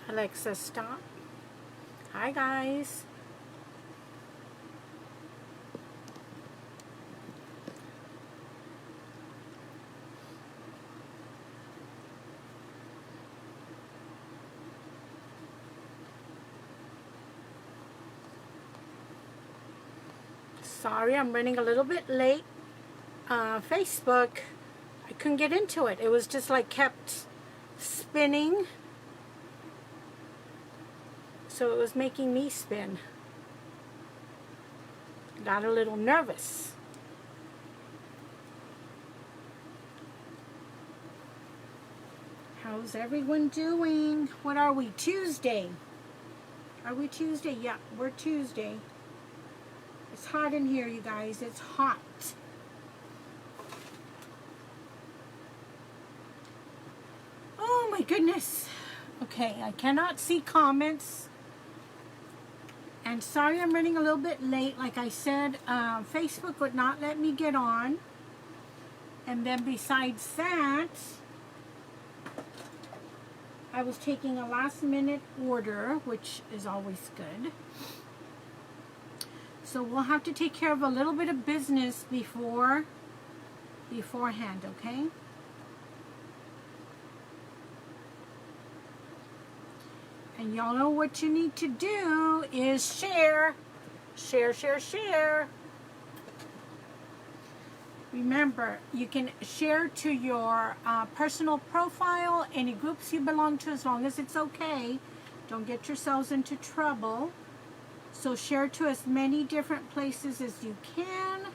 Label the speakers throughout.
Speaker 1: Alexa, stop. Hi, guys. Sorry, I'm running a little bit late. Facebook, I couldn't get into it. It was just like kept spinning. So it was making me spin. Got a little nervous. How's everyone doing? What are we? Tuesday. Are we Tuesday? Yeah, we're Tuesday. It's hot in here, you guys. It's hot. Oh my goodness. Okay, I cannot see comments. And sorry I'm running a little bit late. Like I said, Facebook would not let me get on. And then besides that, I was taking a last minute order, which is always good. So we'll have to take care of a little bit of business beforehand, okay? And y'all know what you need to do is share. Share, share, share. Remember, you can share to your personal profile, any groups you belong to, as long as it's okay. Don't get yourselves into trouble. So share to as many different places as you can.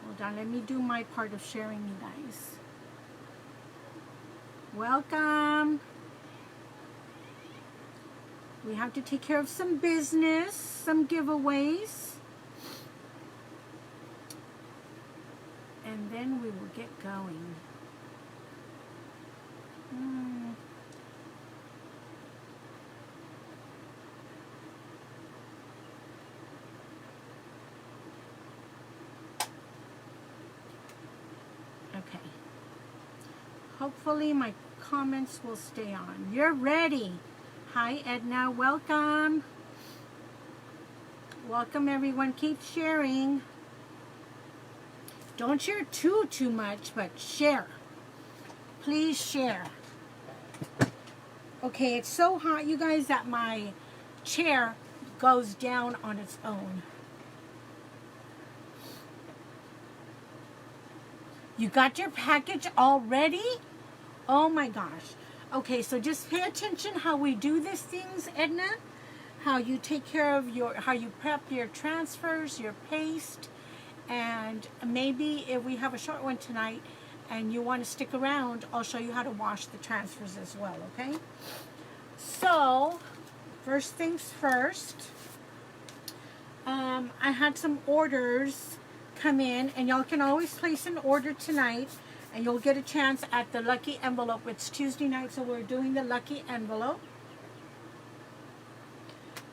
Speaker 1: Hold on, let me do my part of sharing, you guys. Welcome. We have to take care of some business, some giveaways. And then we will get going. Okay. Hopefully my comments will stay on. You're ready. Hi, Edna. Welcome. Welcome, everyone. Keep sharing. Don't share too much, but share. Please share. Okay, it's so hot, you guys, that my chair goes down on its own. You got your package already? Oh my gosh. Okay, so just pay attention how we do these things, Edna. How you take care of how you prep your transfers, your paste, and maybe if we have a short one tonight and you want to stick around, I'll show you how to wash the transfers as well, okay? So, first things first, I had some orders come in, and y'all can always place an order tonight. And you'll get a chance at the lucky envelope. It's Tuesday night, so we're doing the lucky envelope.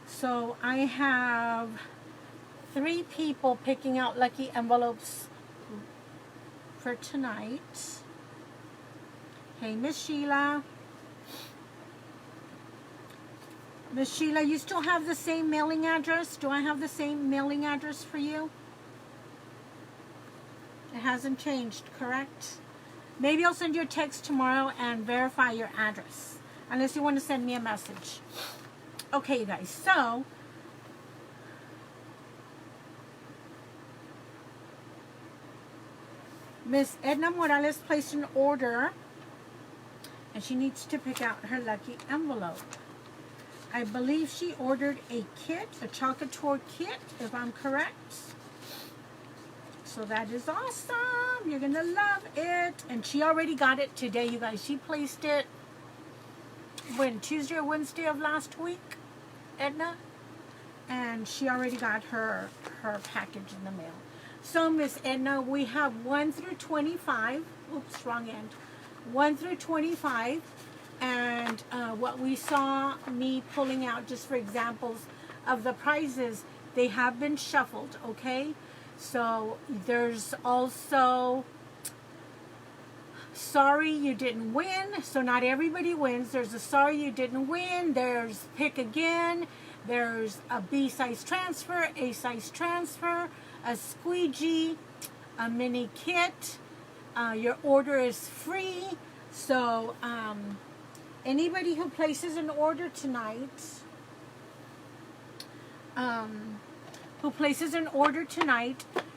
Speaker 1: So I have 3 people picking out lucky envelopes for tonight. Hey, Miss Sheila. Miss Sheila, you still have the same mailing address? Do I have the same mailing address for you? It hasn't changed, correct? Maybe I'll send you a text tomorrow and verify your address. Unless you want to send me a message. Okay, you guys. So, Miss Edna Morales placed an order. And she needs to pick out her lucky envelope. I believe she ordered a kit, a Couture kit, if I'm correct. So that is awesome. You're going to love it. And she already got it today, you guys. She placed it when, Tuesday or Wednesday of last week, Edna. And she already got her package in the mail. So, Miss Edna, we have 1 through 25. Oops, wrong end. 1 through 25. And what we saw me pulling out just for examples of the prizes, they have been shuffled, okay? So there's also sorry you didn't win. So not everybody wins. There's a sorry you didn't win. There's pick again. There's a B size transfer, A size transfer, a squeegee, a mini kit. Your order is free. So anybody who places an order tonight,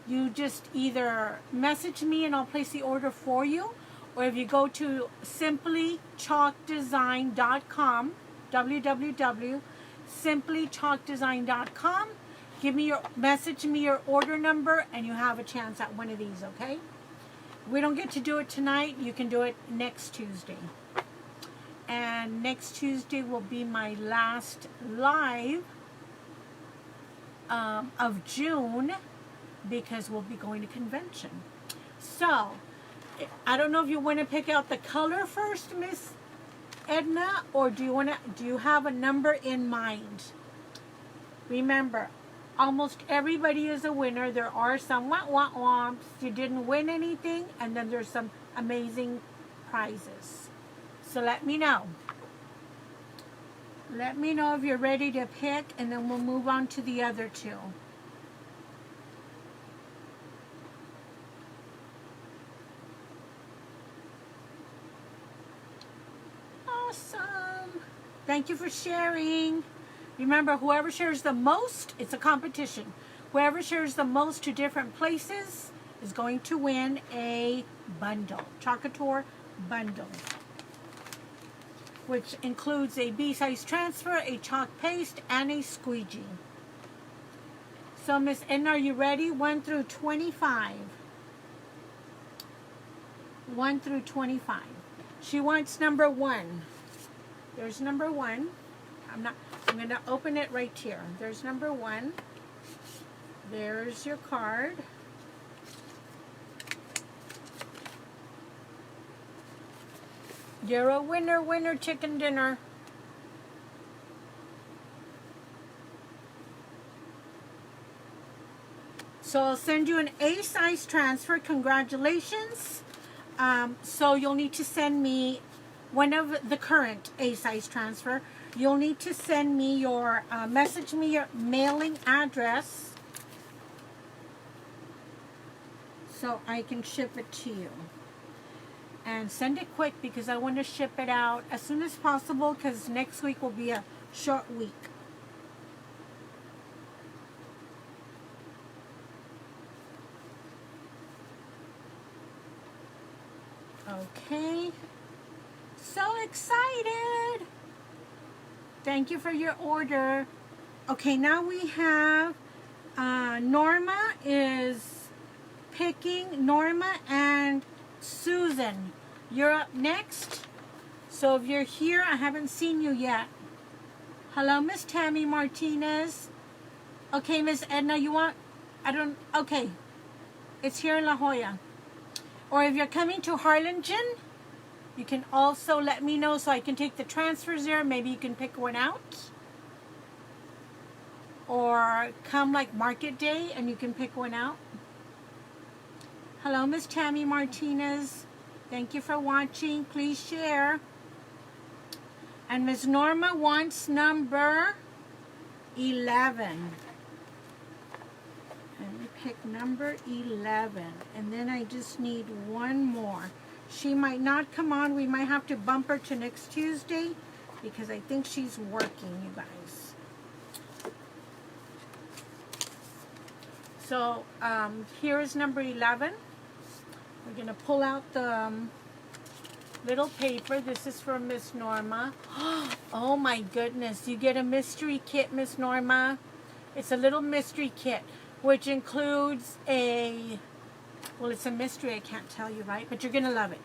Speaker 1: you just either message me and I'll place the order for you, or if you go to simplychalkdesign.com, www.simplychalkdesign.com, message me your order number, and you have a chance at one of these, okay? We don't get to do it tonight. You can do it next Tuesday. And next Tuesday will be my last live of June, because we'll be going to convention. So, I don't know if you want to pick out the color first, Miss Edna, or do you have a number in mind? Remember, almost everybody is a winner. There are some womps. You didn't win anything, and then there's some amazing prizes. So let me know. Let me know if you're ready to pick, and then we'll move on to the other two. Awesome. Thank you for sharing. Remember, whoever shares the most, it's a competition. Whoever shares the most to different places is going to win a bundle, Couture bundle, which includes a B-size transfer, a chalk paste, and a squeegee. So, Miss Edna, are you ready? 1 through 25. 1 through 25. She wants number 1. There's number 1. I'm going to open it right here. There's number 1. There's your card. You're a winner, winner, chicken dinner. So I'll send you an A-size transfer. Congratulations. So you'll need to send me one of the current A-size transfer. You'll need to send me your, message me your mailing address so I can ship it to you. And send it quick, because I want to ship it out as soon as possible, because next week will be a short week. Okay. So excited. Thank you for your order. Okay, now we have Norma is picking. Norma and Susan, you're up next. So if you're here, I haven't seen you yet. Hello, Miss Tammy Martinez. Okay, Miss Edna, you want, okay. It's here in La Jolla. Or if you're coming to Harlingen, you can also let me know so I can take the transfers there. Maybe you can pick one out. Or come like market day and you can pick one out. Hello, Miss Tammy Martinez. Thank you for watching. Please share. And Miss Norma wants number 11. Let me pick number 11. And then I just need one more. She might not come on. We might have to bump her to next Tuesday, because I think she's working, you guys. So here is number 11. We're going to pull out the little paper. This is for Miss Norma. Oh my goodness. You get a mystery kit, Miss Norma. It's a little mystery kit, which includes a, well, it's a mystery. I can't tell you, right? But you're going to love it.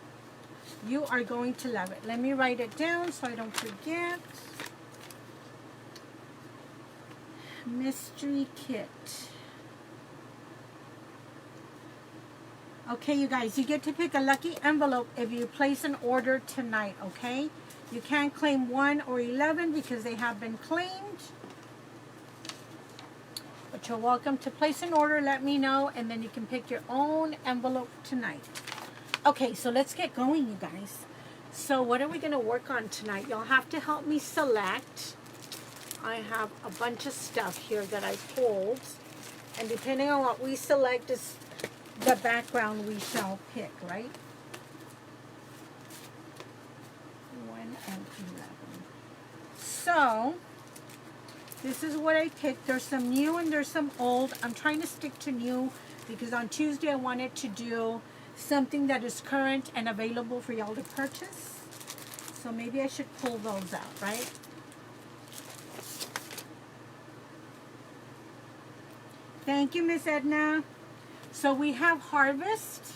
Speaker 1: You are going to love it. Let me write it down so I don't forget. Mystery kit. Okay, you guys, you get to pick a lucky envelope if you place an order tonight, okay? You can't claim 1 or 11 because they have been claimed. But you're welcome to place an order, let me know, and then you can pick your own envelope tonight. Okay, so let's get going, you guys. So what are we going to work on tonight? You'll have to help me select. I have a bunch of stuff here that I pulled. And depending on what we select is the background we shall pick, right? 1 and 11. So, this is what I picked. There's some new and there's some old. I'm trying to stick to new because on Tuesday I wanted to do something that is current and available for y'all to purchase. So maybe I should pull those out, right? Thank you, Miss Edna. So we have Harvest.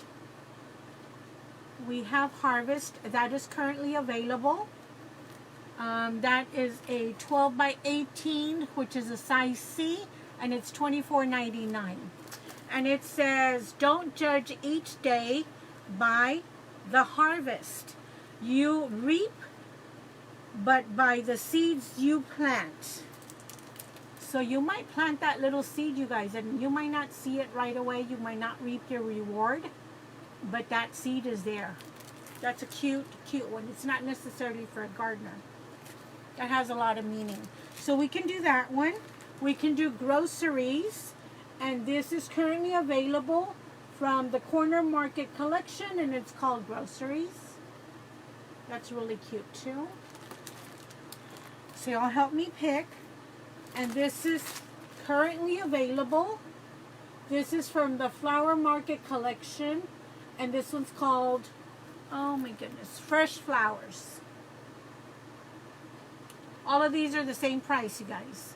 Speaker 1: We have Harvest. That is currently available. That is a 12 by 18, which is a size C, and it's $24.99. And it says, don't judge each day by the harvest you reap, but by the seeds you plant. So you might plant that little seed, you guys, and you might not see it right away. You might not reap your reward, but that seed is there. That's a cute, cute one. It's not necessarily for a gardener. That has a lot of meaning. So we can do that one. We can do Groceries. And this is currently available from the Corner Market collection, and it's called Groceries. That's really cute too. So y'all help me pick. And this is currently available. This is from the Flower Market collection, and this one's called, oh my goodness, Fresh Flowers. All of these are the same price, you guys.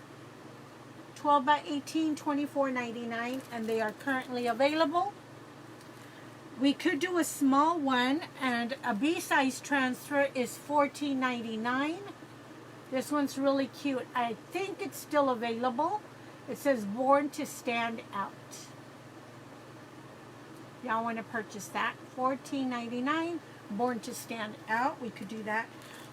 Speaker 1: 12 by 18, $24.99, and they are currently available. We could do a small one, and a B-size transfer is $14.99. This one's really cute. I think it's still available. It says Born to Stand Out. Y'all want to purchase that? $14.99, Born to Stand Out. We could do that.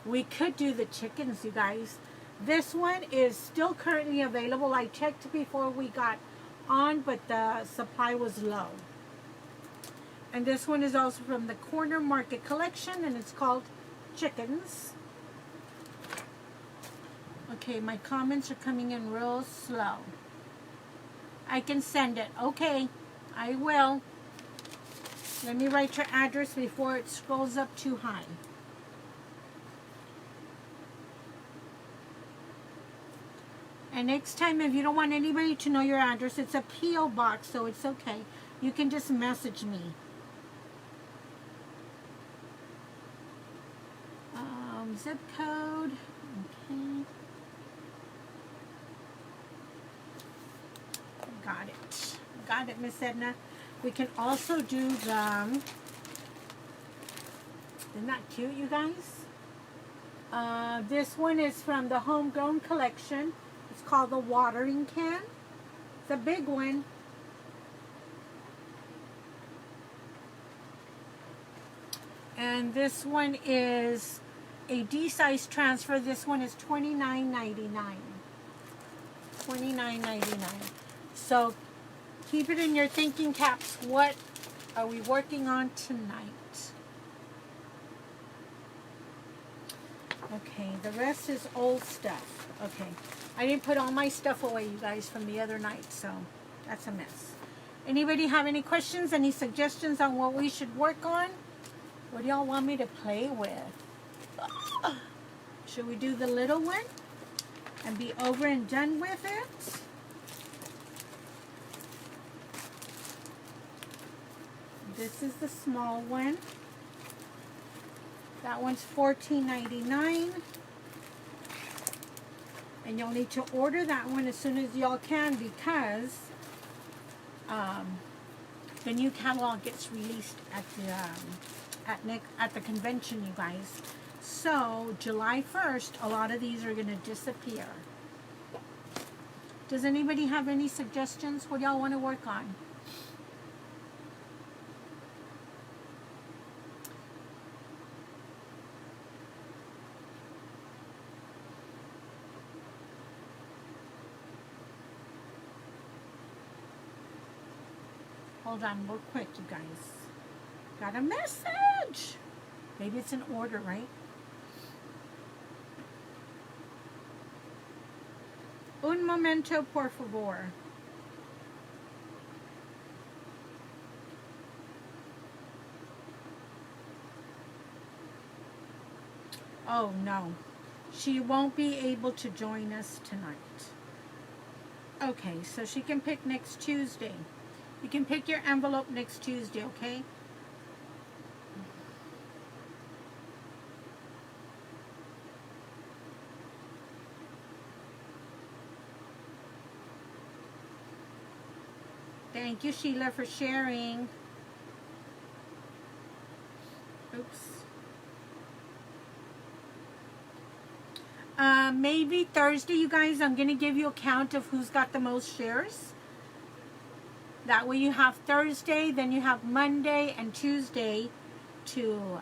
Speaker 1: We could do the chickens, you guys. This one is still currently available. I checked before we got on, but the supply was low. And this one is also from the Corner Market collection, and it's called Chickens. Okay, my comments are coming in real slow. I can send it. Okay, I will. Let me write your address before it scrolls up too high. And next time, if you don't want anybody to know your address, it's a P.O. box, so it's okay. You can just message me. Zip code. Okay. Got it. Got it, Miss Edna. We can also do the... Isn't that cute, you guys? This one is from the Homegrown collection. It's called the watering can. It's a big one. And this one is a D-size transfer. This one is $29.99. $29.99. So keep it in your thinking caps. What are we working on tonight? Okay, the rest is old stuff. Okay, I didn't put all my stuff away, you guys, from the other night, so that's a mess. Anybody have any questions, any suggestions on what we should work on? What do y'all want me to play with? Should we do the little one and be over and done with it? This is the small one. That one's $14.99. And you'll need to order that one as soon as y'all can, because the new catalog gets released at the convention, you guys. So July 1st, a lot of these are going to disappear. Does anybody have any suggestions? What y'all want to work on? Hold on real quick, you guys. Got a message. Maybe it's an order, right? Un momento, por favor. Oh, no. She won't be able to join us tonight. Okay, so she can pick next Tuesday. You can pick your envelope next Tuesday, okay? Thank you, Sheila, for sharing. Oops. Maybe Thursday, you guys, I'm going to give you a count of who's got the most shares. That way you have Thursday, then you have Monday and Tuesday to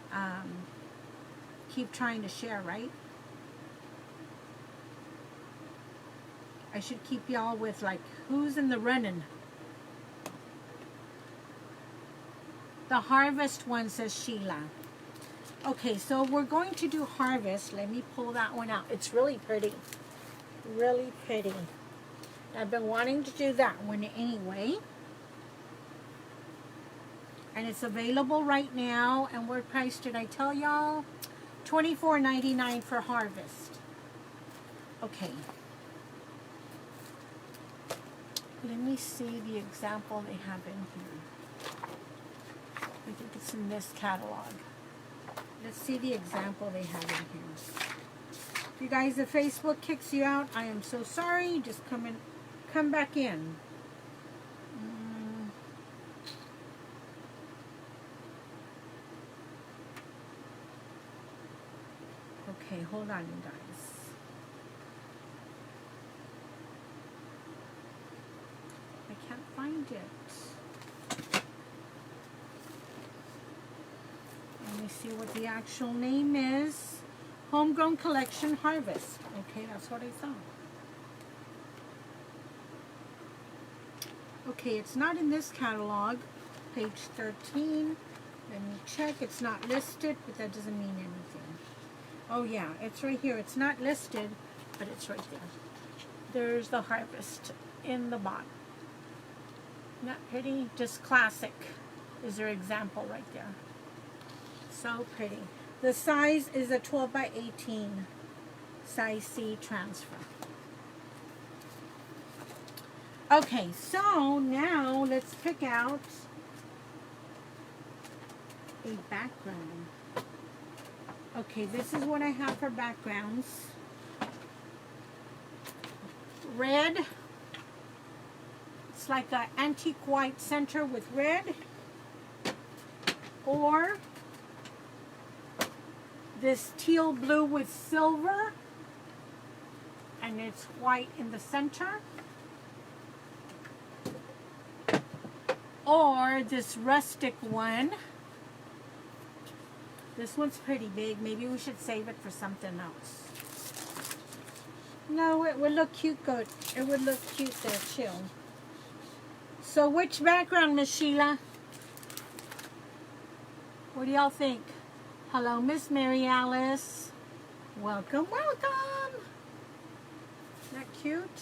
Speaker 1: keep trying to share, right? I should keep y'all with, like, who's in the running. The harvest one, says Sheila. Okay, so we're going to do harvest. Let me pull that one out. It's really pretty. Really pretty. I've been wanting to do that one anyway. And it's available right now. And what price did I tell y'all? $24.99 for harvest. Okay. Let me see the example they have in here. I think it's in this catalog. Let's see the example they have in here. If you guys, if Facebook kicks you out, I am so sorry. Just come back in. Okay, hold on, you guys. I can't find it. Let me see what the actual name is. Homegrown Collection Harvest. Okay, that's what I thought. Okay, it's not in this catalog. Page 13. Let me check. It's not listed, but that doesn't mean anything. Oh yeah, it's right here. It's not listed, but it's right there. There's the harvest in the bottom. Not pretty, just classic is their example right there. So pretty. The size is a 12 by 18 size C transfer. Okay, so now let's pick out a background. Okay, this is what I have for backgrounds. Red. It's like an antique white center with red. Or this teal blue with silver. And it's white in the center. Or this rustic one. This one's pretty big. Maybe we should save it for something else. No, it would look cute. Good. It would look cute there too. So which background, Miss Sheila? What do y'all think? Hello, Miss Mary Alice. Welcome, welcome. Isn't that cute?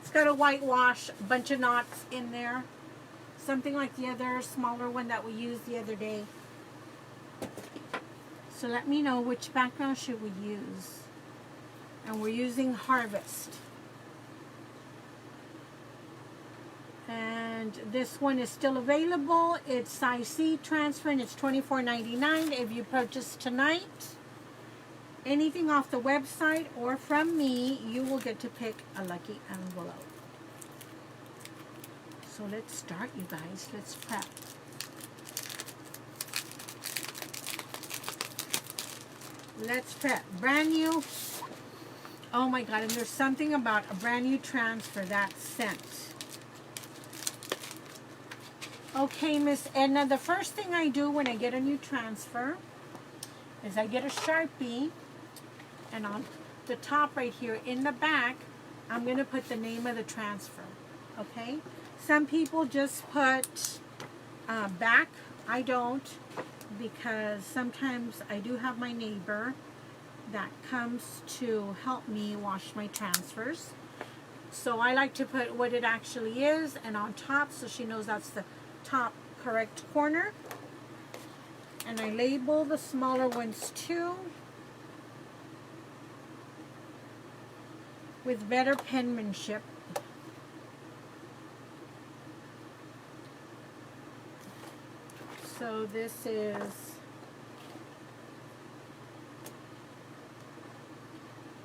Speaker 1: It's got a whitewash, a bunch of knots in there. Something like the other smaller one that we used the other day. So let me know which background should we use. And we're using Harvest. And this one is still available. It's size C transfer and it's $24.99 if you purchase tonight. Anything off the website or from me, you will get to pick a lucky envelope. So let's start, you guys. Let's prep. Let's prep. Brand new. Oh my God, and there's something about a brand new transfer that's sent. Okay, Miss Edna, the first thing I do when I get a new transfer is I get a Sharpie, and on the top right here in the back, I'm going to put the name of the transfer, okay? Some people just put back, I don't, because sometimes I do have my neighbor that comes to help me wash my transfers. So I like to put what it actually is and on top so she knows that's the top correct corner. And I label the smaller ones too with better penmanship. So this is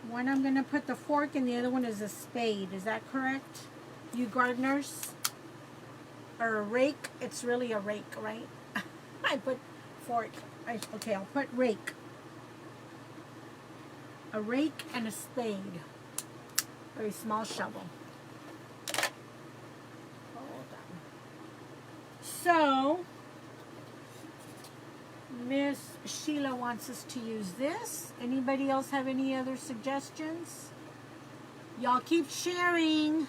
Speaker 1: one, I'm going to put the fork, and the other one is a spade. Is that correct, you gardeners? Or a rake? It's really a rake, right? I put fork. Okay, I'll put rake. A rake and a spade. Very small shovel. Hold on. So Miss Sheila wants us to use this. Anybody else have any other suggestions? Y'all keep sharing.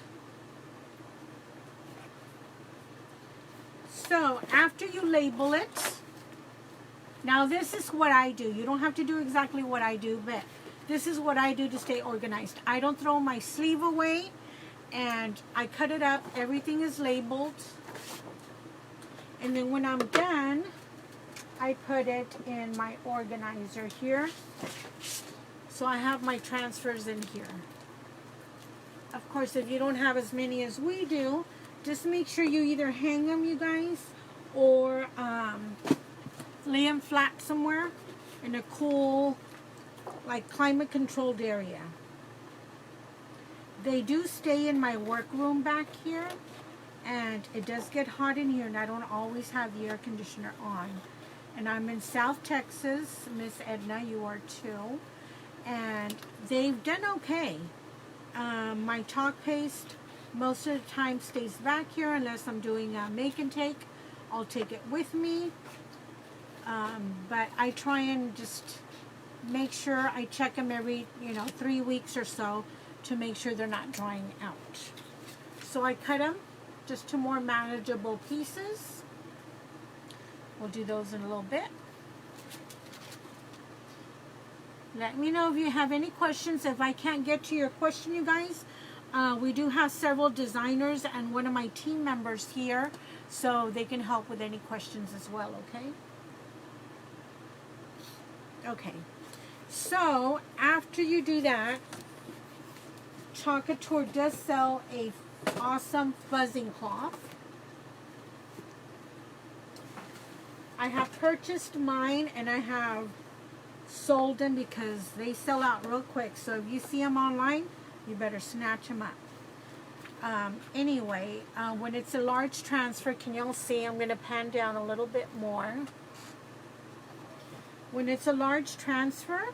Speaker 1: So after you label it, now this is what I do. You don't have to do exactly what I do, but this is what I do to stay organized. I don't throw my sleeve away, and I cut it up. Everything is labeled. And then when I'm done, I put it in my organizer here. So I have my transfers in here. Of course, if you don't have as many as we do, just make sure you either hang them, you guys, or lay them flat somewhere in a cool, like climate controlled area. They do stay in my workroom back here, and it does get hot in here, and I don't always have the air conditioner on. And I'm in South Texas, Miss Edna, you are too, and they've done okay. My chalk paste most of the time stays back here unless I'm doing a make and take. I'll take it with me, but I try and just make sure I check them every 3 weeks or so to make sure they're not drying out. So I cut them just to more manageable pieces. We'll do those in a little bit. Let me know if you have any questions. If I can't get to your question, you guys, we do have several designers and one of my team members here, so they can help with any questions as well, okay? Okay, so after you do that, Couture does sell a awesome fuzzing cloth. I have purchased mine and I have sold them because they sell out real quick. So if you see them online, you better snatch them up. Anyway, when it's a large transfer, can y'all see? I'm going to pan down a little bit more. When it's a large transfer,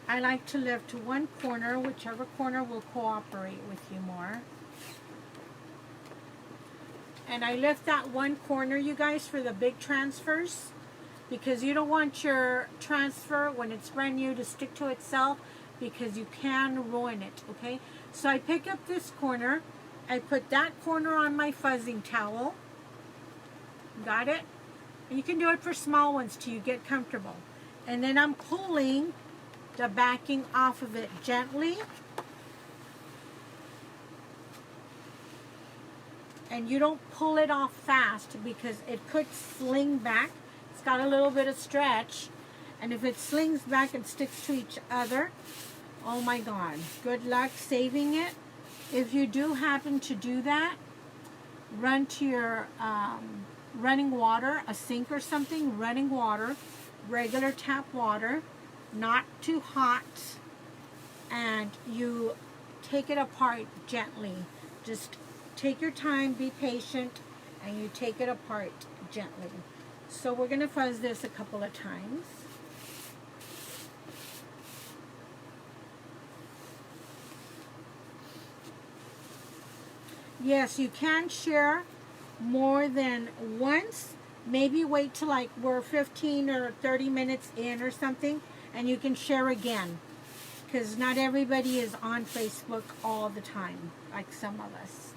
Speaker 1: I like to lift to one corner, whichever corner will cooperate with you more. And I lift that one corner, you guys, for the big transfers, because you don't want your transfer, when it's brand new, to stick to itself, because you can ruin it, okay? So I pick up this corner, I put that corner on my fuzzing towel. Got it? And you can do it for small ones till you get comfortable. And then I'm pulling the backing off of it gently. And you don't pull it off fast because it could sling back. It's got a little bit of stretch. And if it slings back and sticks to each other, oh my God, good luck saving it. If you do happen to do that, run to your running water, a sink or something, running water, regular tap water, not too hot, and you take it apart gently. Just take your time, be patient, and you take it apart gently. So we're going to fuzz this a couple of times. Yes, you can share more than once. Maybe wait till like we're 15 or 30 minutes in or something, and you can share again. Because not everybody is on Facebook all the time, like some of us.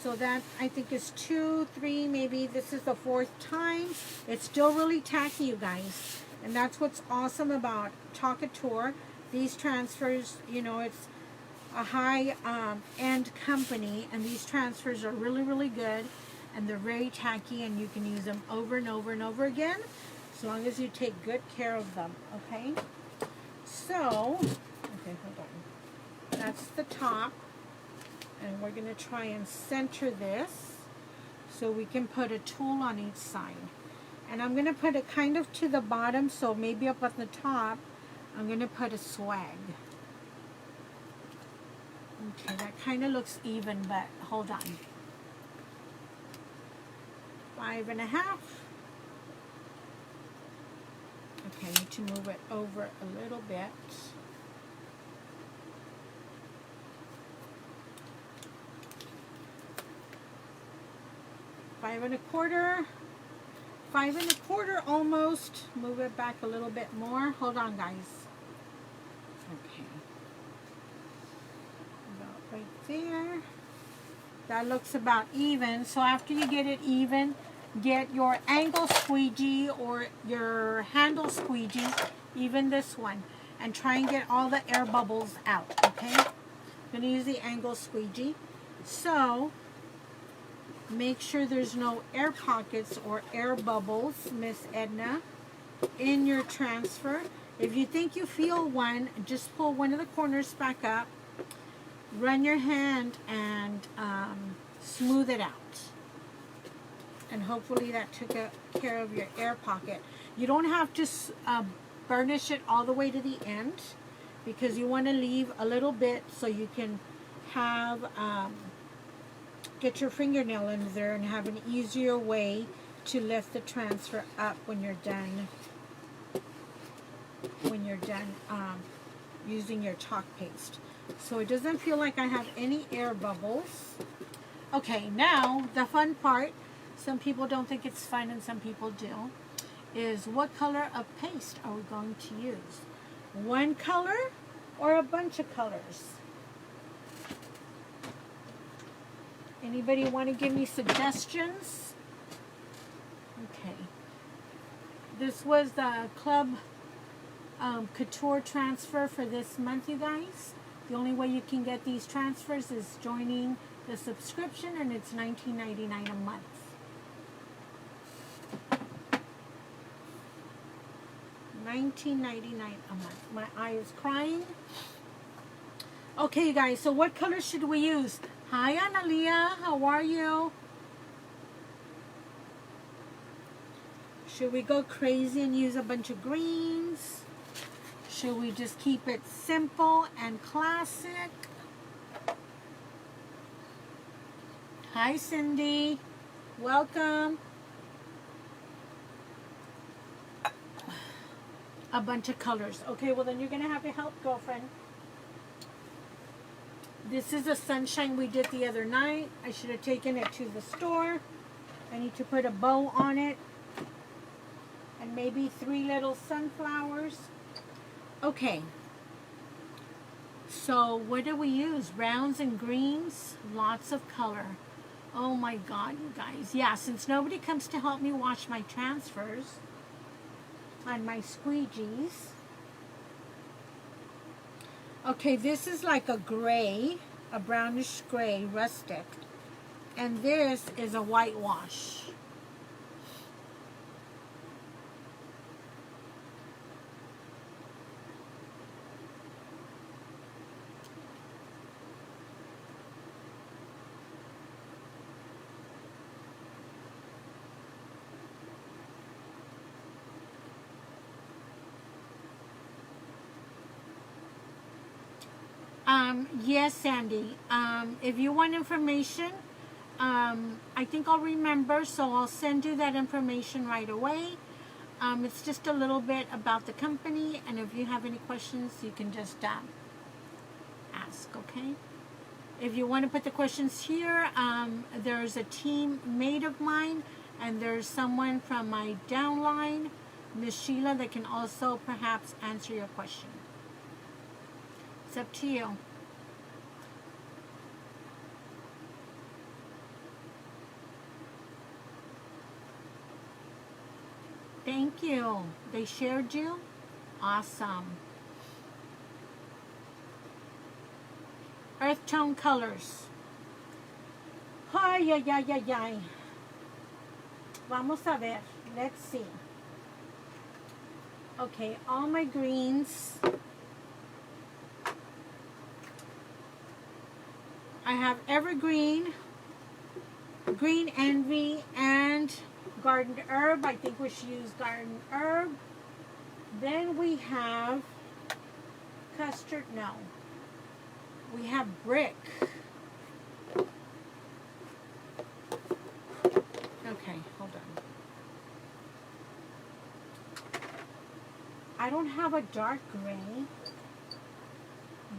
Speaker 1: So that, I think, is 2, 3, maybe this is the 4th time. It's still really tacky, you guys. And that's what's awesome about Couture. These transfers, you know, it's a high end company, and these transfers are really, really good, and they're very tacky, and you can use them over and over and over again, as long as you take good care of them, okay? So, okay, hold on. That's the top, and we're going to try and center this so we can put a tulle on each side. And I'm going to put it kind of to the bottom, so maybe up on the top, I'm going to put a swag. Okay, that kind of looks even, but hold on. 5.5. Okay, I need to move it over a little bit. Five and a quarter. 5.25 almost. Move it back a little bit more. Hold on, guys. Okay. About right there. That looks about even. So after you get it even, get your angle squeegee or your handle squeegee, even this one, and try and get all the air bubbles out, okay? I'm going to use the angle squeegee. So make sure there's no air pockets or air bubbles, Miss Edna, in your transfer. If you think you feel one, just pull one of the corners back up, run your hand, and smooth it out. And hopefully that took care of your air pocket. You don't have to burnish it all the way to the end, because you want to leave a little bit so you can have get your fingernail in there and have an easier way to lift the transfer up when you're done. When you're done using your chalk paste. So it doesn't feel like I have any air bubbles. Okay, now the fun part. Some people don't think it's fun and some people do. Is what color of paste are we going to use? One color or a bunch of colors? Anybody want to give me suggestions? Okay. This was the Club Couture transfer for this month, you guys. The only way you can get these transfers is joining the subscription, and it's $19.99 a month. $19.99 a month. My eye is crying. Okay, you guys, so what color should we use? Hi, Analia. How are you? Should we go crazy and use a bunch of greens? Should we just keep it simple and classic? Hi, Cindy. Welcome. A bunch of colors. Okay, well then you're going to have to help, girlfriend. This is a sunshine we did the other night. I should have taken it to the store. I need to put a bow on it. And maybe 3 little sunflowers. Okay. So what do we use? Browns and greens. Lots of color. Oh my God, you guys. Yeah, since nobody comes to help me wash my transfers on my squeegees. Okay, this is like a gray, a brownish gray, rustic. And this is a whitewash. Yes, Sandy. If you want information, I think I'll remember, so I'll send you that information right away. It's just a little bit about the company, and if you have any questions, you can just ask, okay? If you want to put the questions here, there's a teammate of mine, and there's someone from my downline, Miss Sheila, that can also perhaps answer your question. It's up to you. Thank you. They shared you? Awesome. Earth tone colors. Ay, ay, ay, ay, ay. Vamos a ver. Let's see. Okay, all my greens. I have Evergreen, Green Envy, and Garden Herb. I think we should use Garden Herb. Then we have Custard. No. We have Brick. Okay, hold on. I don't have a dark gray,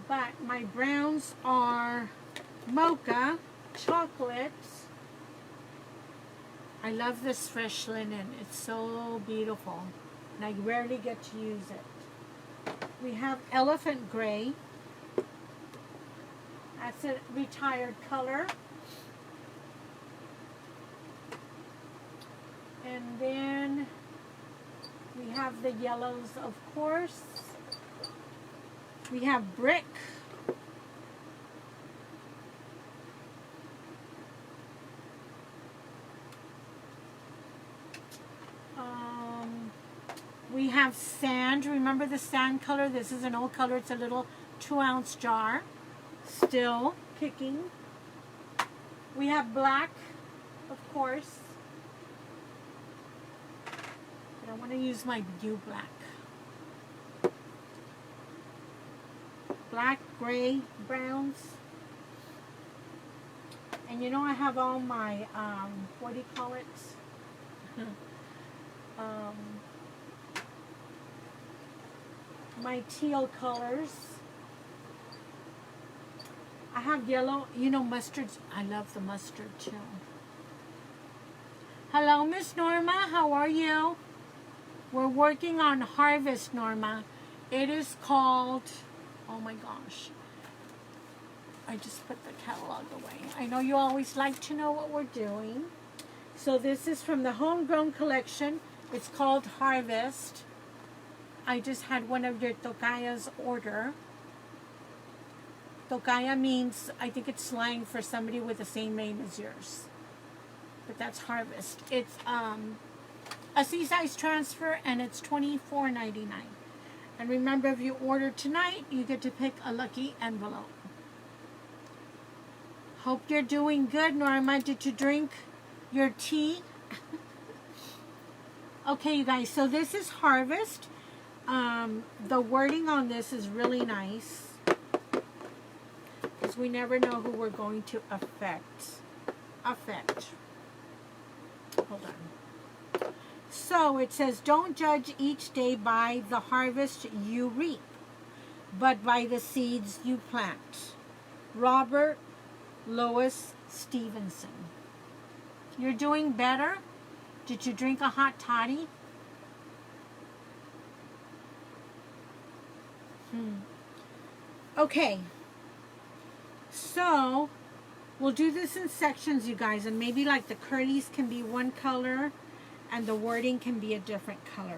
Speaker 1: but my browns are mocha, chocolates. I love this fresh linen. It's so beautiful, and I rarely get to use it. We have elephant gray. That's a retired color. And then we have the yellows, of course. We have Brick. We have Sand. Remember the sand color? This is an old color. It's a little 2-ounce jar. Still kicking. We have Black, of course. But I want to use my new black. Black, gray, browns. And you know I have all my, what do you call it? My teal colors. I have yellow, you know, mustards. I love the mustard too. Hello, Miss Norma. How are you? We're working on Harvest, Norma. It is called, oh my gosh. I just put the catalog away. I know you always like to know what we're doing. So this is from the Homegrown collection. It's called Harvest. I just had one of your tocayas order. Tocaya means, I think it's slang for somebody with the same name as yours. But that's Harvest. It's a C-size transfer, and it's $24.99. And remember, if you order tonight, you get to pick a lucky envelope. Hope you're doing good, Norma. Did you drink your tea? Okay, you guys, so this is Harvest. The wording on this is really nice, because we never know who we're going to affect. Hold on. So it says, don't judge each day by the harvest you reap, but by the seeds you plant. Robert Louis Stevenson. You're doing better? Did you drink a hot toddy? Okay. So, we'll do this in sections, you guys, and maybe like the curlies can be one color and the wording can be a different color.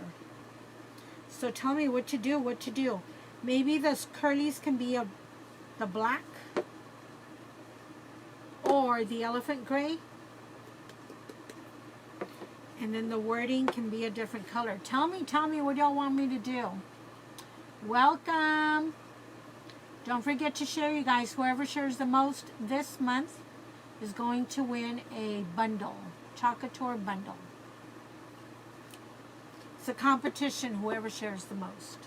Speaker 1: So tell me what to do. Maybe those curlies can be the black or the elephant gray. And then the wording can be a different color. Tell me what y'all want me to do. Welcome. Don't forget to share, you guys. Whoever shares the most this month is going to win a bundle. Couture bundle. It's a competition, whoever shares the most.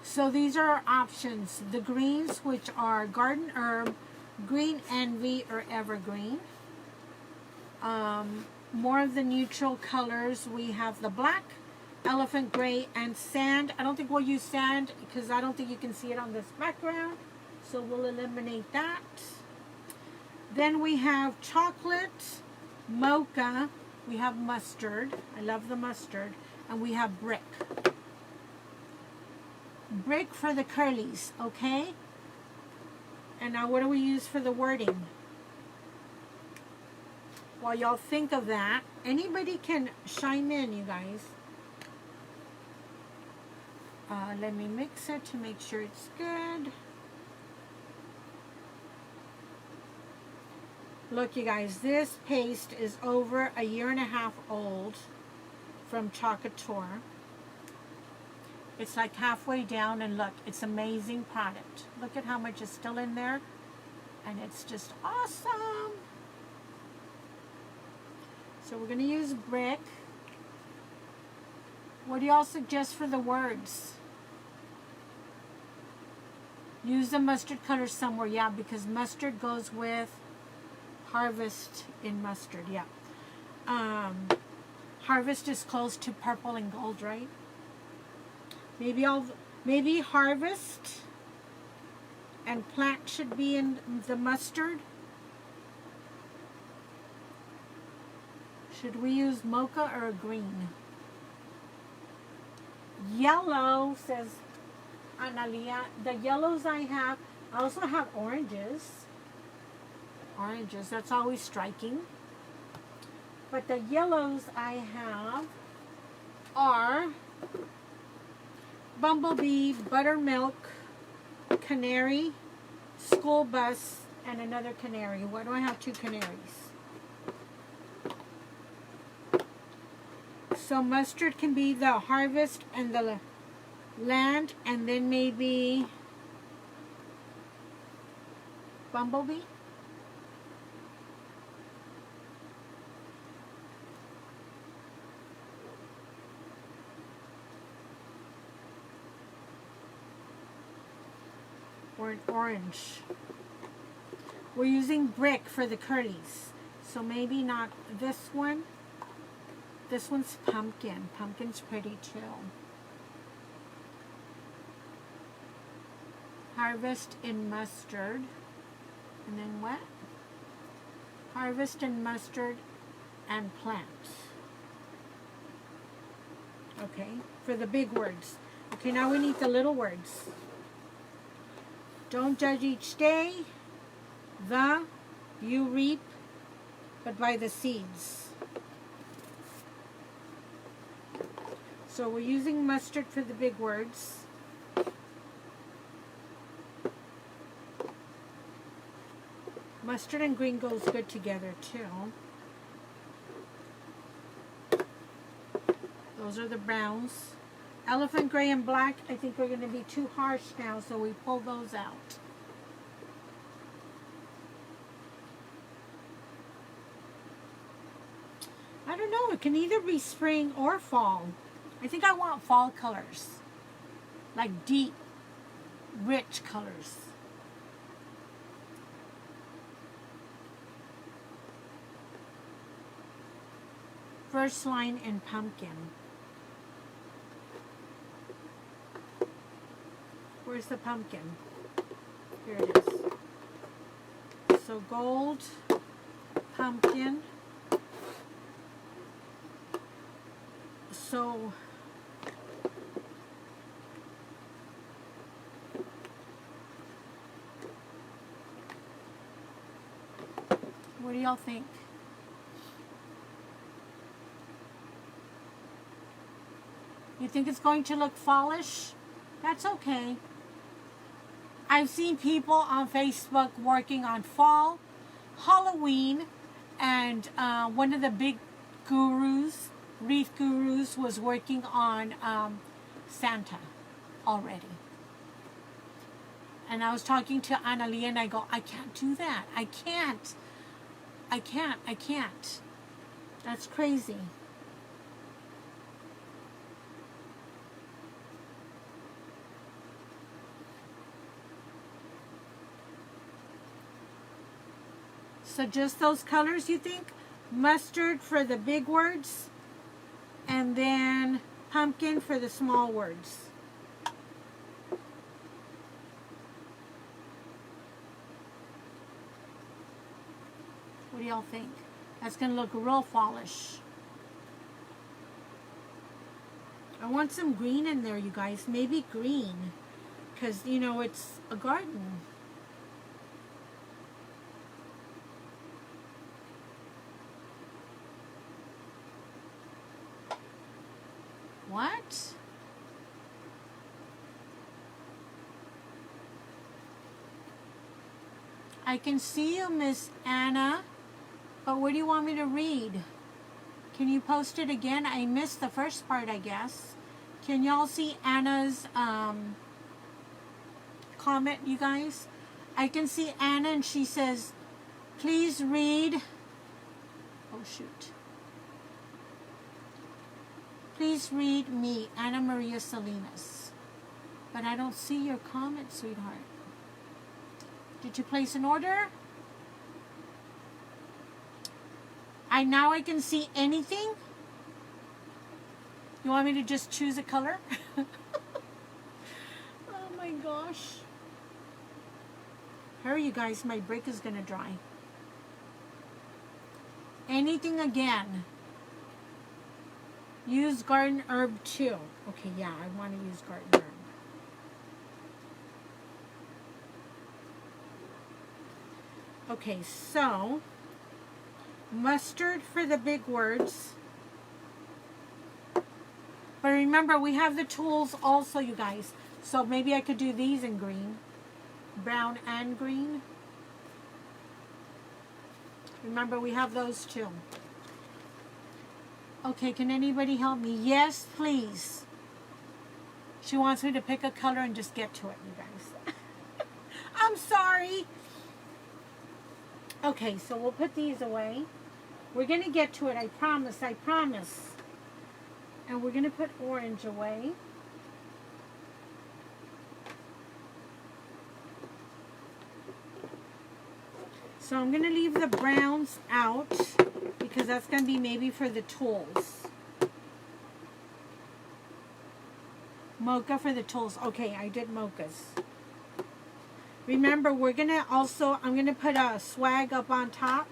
Speaker 1: So these are our options. The greens, which are Garden Herb, Green Envy, or Evergreen. More of the neutral colors. We have the black, elephant gray, and sand. I don't think we'll use sand because I don't think you can see it on this background. So we'll eliminate that. Then we have chocolate, mocha. We have mustard. I love the mustard. And we have brick. Brick for the curlies, okay? And now what do we use for the wording? while y'all think of that, anybody can chime in, you guys. Let me mix it to make sure it's good. Look, you guys, this paste is over 1.5 years old from Couture. It's like halfway down, and look, it's amazing product. Look at how much is still in there, and it's just awesome. So we're going to use brick. What do y'all suggest for the words? Use the mustard color somewhere, yeah, because mustard goes with harvest in mustard, yeah. Harvest is close to purple and gold, right? Maybe harvest and plant should be in the mustard. Should we use mocha or a green? Yellow, says Analia. The yellows I have, I also have oranges. Oranges, that's always striking. But the yellows I have are bumblebee, buttermilk, canary, school bus, and another canary. Why do I have 2 canaries? So mustard can be the harvest and the land, and then maybe bumblebee. Or an orange. We're using brick for the curlies, so maybe not this one. This one's pumpkin. Pumpkin's pretty too. Harvest in mustard. And then what? Harvest in mustard and plant. Okay, for the big words. Okay, now we need the little words. Don't judge each day. You reap, but by the seeds. So we're using mustard for the big words. Mustard and green goes good together too. Those are the browns. Elephant gray and black, I think are going to be too harsh now, so we pull those out. I don't know, it can either be spring or fall. I think I want fall colors, like deep, rich colors. First line in pumpkin. Where's the pumpkin? Here it is. So gold, pumpkin. So what do y'all think? You think it's going to look fallish? That's okay. I've seen people on Facebook working on fall, Halloween, and one of the big gurus, wreath gurus, was working on Santa already. And I was talking to Annalie and I go, I can't do that. I can't. That's crazy. So just those colors, you think? Mustard for the big words, and then pumpkin for the small words. What do y'all think? That's going to look real fallish. I want some green in there, you guys. Maybe green, because, you know, it's a garden. What? I can see you, Miss Anna, but what do you want me to read? Can you post it again? I missed the first part, I guess. Can y'all see Anna's comment, you guys? I can see Anna, and she says, please read. Oh, shoot. Please read me, Anna Maria Salinas. But I don't see your comment, sweetheart. Did you place an order? Now I can see anything? You want me to just choose a color? Oh my gosh. Hurry, you guys, my brick is gonna dry. Anything again? Use garden herb too. Okay, yeah, I want to use garden herb. Okay, so mustard for the big words. But remember, we have the tools also, you guys. So maybe I could do these in green. Brown and green. Remember, we have those too. Okay, can anybody help me? Yes, please. She wants me to pick a color and just get to it, you guys. I'm sorry. Okay, so we'll put these away. We're going to get to it, I promise, I promise. And we're going to put orange away. So I'm going to leave the browns out because that's going to be maybe for the tools. Mocha for the tools. Okay, I did mochas. Remember, we're going to also, I'm going to put a swag up on top.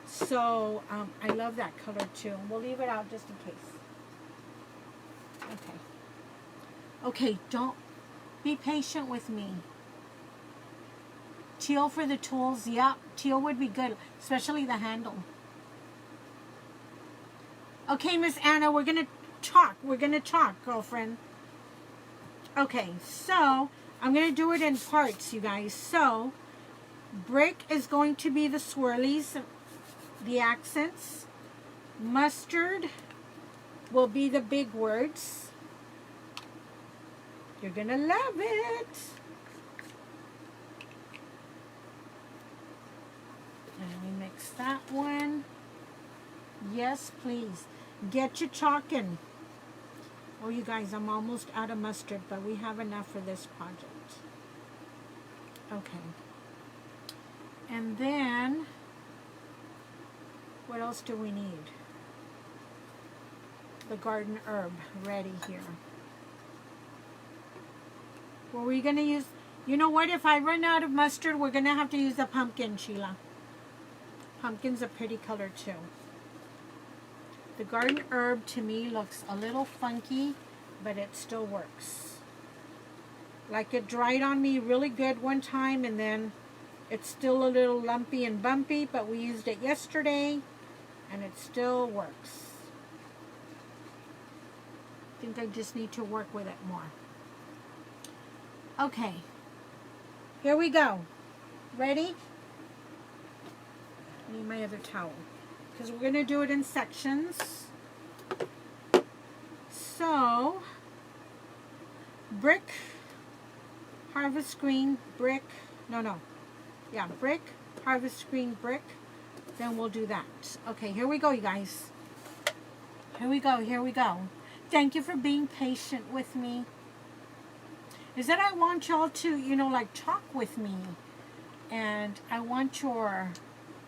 Speaker 1: So I love that color too. We'll leave it out just in case. Okay. Okay, don't be patient with me. Teal for the tools. Yep, teal would be good, especially the handle. Okay, Miss Anna, we're going to talk. We're going to talk, girlfriend. Okay, so I'm going to do it in parts, you guys. So brick is going to be the swirlies, the accents. Mustard will be the big words. You're going to love it. And we mix that one. Yes, please. Get your chalk in. Oh, you guys, I'm almost out of mustard, but we have enough for this project. Okay. And then, what else do we need? The garden herb ready here. Well, we're going to use, you know what, if I run out of mustard, we're going to have to use the pumpkin, Sheila. Pumpkin's a pretty color too. The garden herb to me looks a little funky, but it still works. Like it dried on me really good one time, and then it's still a little lumpy and bumpy, but we used it yesterday and it still works. I think I just need to work with it more. Okay, here we go. Ready? I need my other towel because we're going to do it in sections. So, brick, harvest green, brick, brick, harvest green, brick. Then we'll do that. Okay, here we go, you guys. Here we go, here we go. Thank you for being patient with me. Is that I want y'all to, you know, like talk with me. And I want your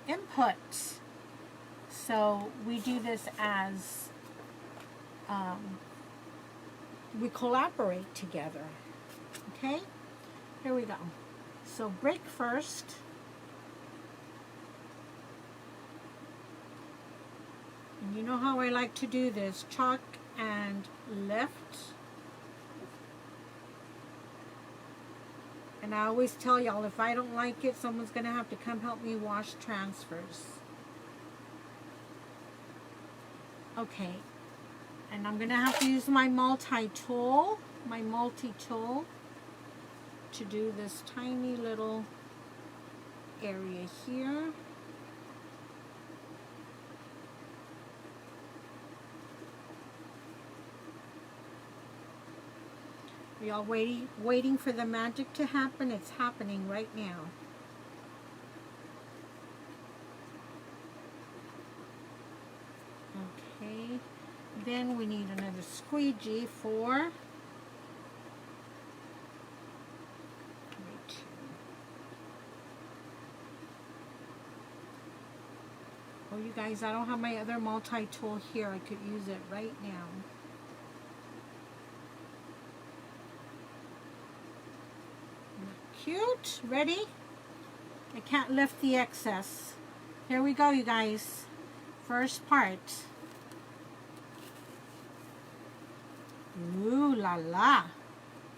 Speaker 1: input. So we do this as we collaborate together. Okay? Here we go. So brick first. And you know how I like to do this. Chalk and lift. And I always tell y'all, if I don't like it, someone's going to have to come help me wash transfers. Okay. And I'm going to have to use my multi-tool, my multi-tool, to do this tiny little area here. Are y'all waiting for the magic to happen? It's happening right now. Okay, then we need another squeegee for oh, you guys, I don't have my other multi-tool here. I could use it right now. Cute. Ready? I can't lift the excess. Here we go, you guys. First part. Ooh la la.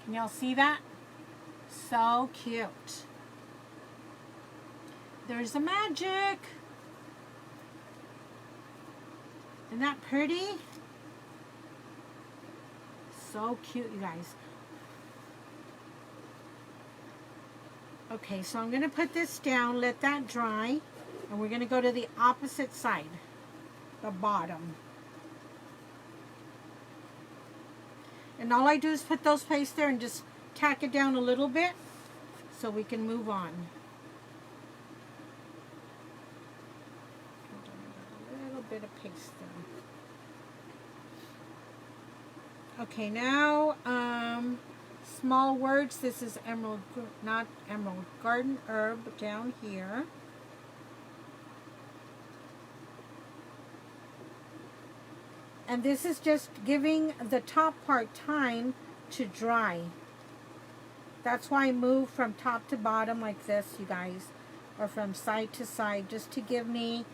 Speaker 1: Can y'all see that? So cute. There's the magic. Isn't that pretty? So cute, you guys. Okay, so I'm going to put this down, let that dry, and we're going to go to the opposite side, the bottom. And all I do is put those pastes there and just tack it down a little bit so we can move on. A little bit of paste there. Okay, now, small words. This is emerald, not emerald, garden herb down here. And this is just giving the top part time to dry. That's why I move from top to bottom like this, you guys, or from side to side, just to give me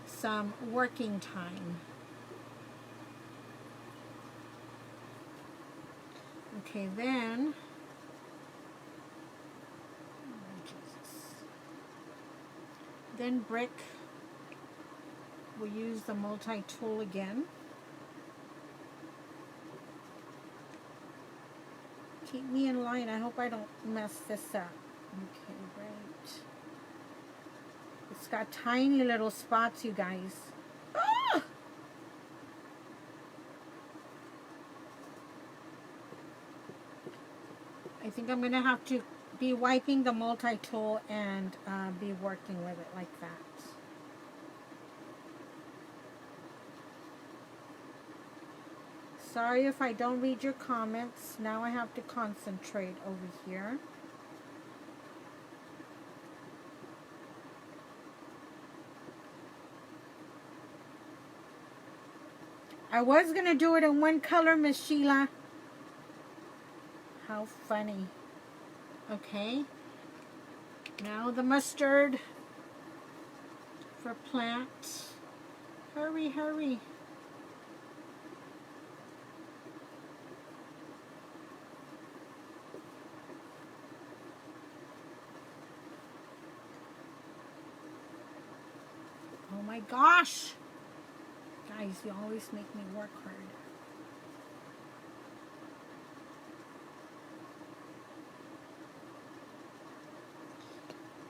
Speaker 1: some working time. Okay, then, brick, we'll use the multi-tool again. Keep me in line. I hope I don't mess this up. Okay, great. It's got tiny little spots, you guys. Ah! I think I'm going to have to be wiping the multi-tool and be working with it like that. Sorry if I don't read your comments. Now I have to concentrate over here. I was going to do it in one color, Miss Sheila. How funny. Okay. Now the mustard for plant. Hurry, hurry. Oh my gosh. Guys, you always make me work hard.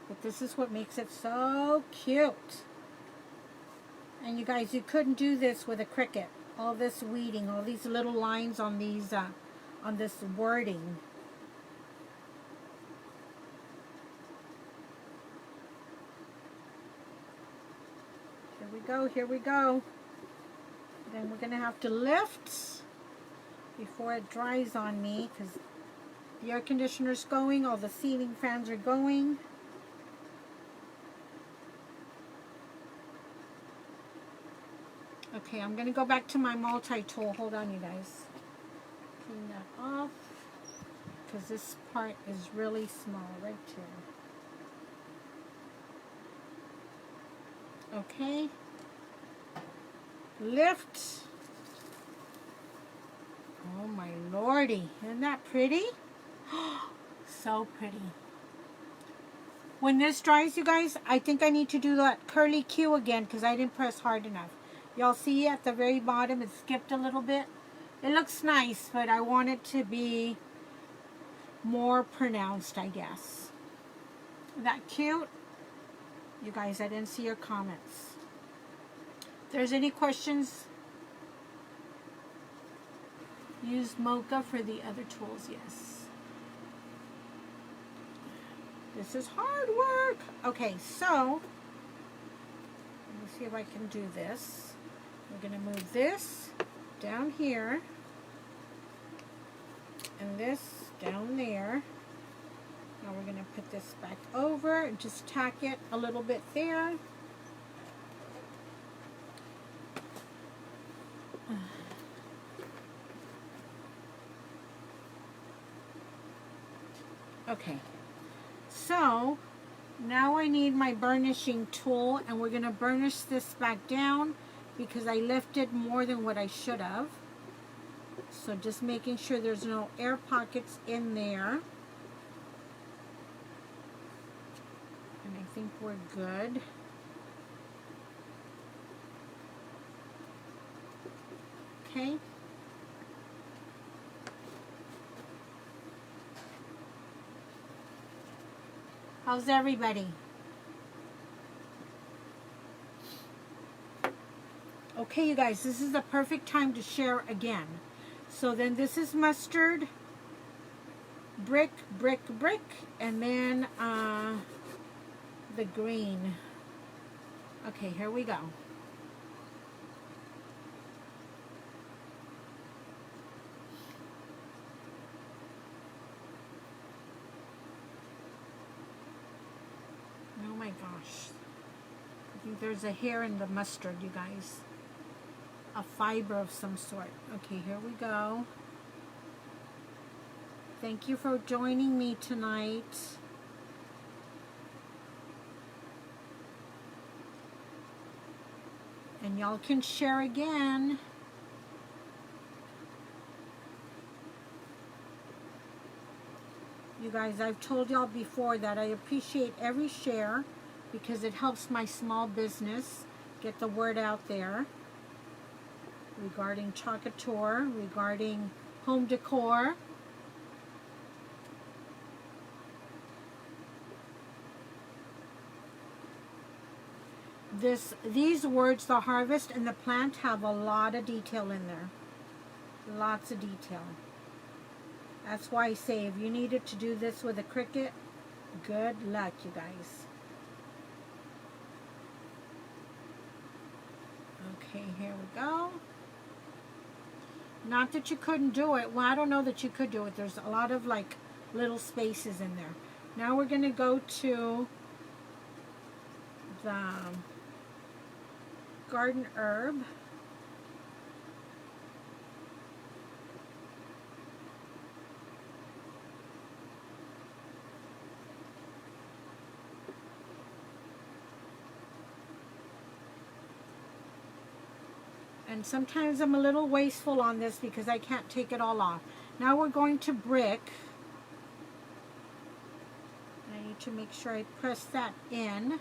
Speaker 1: But this is what makes it so cute. And you guys, you couldn't do this with a Cricut. All this weeding, all these little lines on these, on this wording. Here we go, here we go. Then we're going to have to lift before it dries on me because the air conditioner's going, all the ceiling fans are going. Okay, I'm going to go back to my multi-tool. Hold on, you guys. Clean that off because this part is really small right here. Okay. Lift. Oh my lordy. Isn't that pretty? So pretty. When this dries, you guys, I think I need to do that curly Q again because I didn't press hard enough. Y'all see at the very bottom it skipped a little bit. It looks nice, but I want it to be more pronounced, I guess. Isn't that cute? You guys, I didn't see your comments. If there's any questions, use Mocha for the other tools, yes. This is hard work. Okay, so, let me see if I can do this. We're going to move this down here, and this down there. Now we're going to put this back over and just tack it a little bit there. Okay, so now I need my burnishing tool, and we're going to burnish this back down because I lifted more than what I should have. So just making sure there's no air pockets in there. And I think we're good. Okay. How's everybody? Okay, you guys, this is the perfect time to share again. So then this is mustard, brick, brick, brick, and then the green. Okay, here we go. Oh my gosh. I think there's a hair in the mustard, you guys. A fiber of some sort. Okay, here we go. Thank you for joining me tonight. And y'all can share again. You guys, I've told y'all before that I appreciate every share because it helps my small business get the word out there regarding Couture, regarding home decor. These words, the harvest and the plant, have a lot of detail in there. Lots of detail. That's why I say if you needed to do this with a Cricut, good luck, you guys. Okay, here we go. Not that you couldn't do it. Well, I don't know that you could do it. There's a lot of like little spaces in there. Now we're going to go to the garden herb. And sometimes I'm a little wasteful on this because I can't take it all off. Now we're going to brick. I need to make sure I press that in.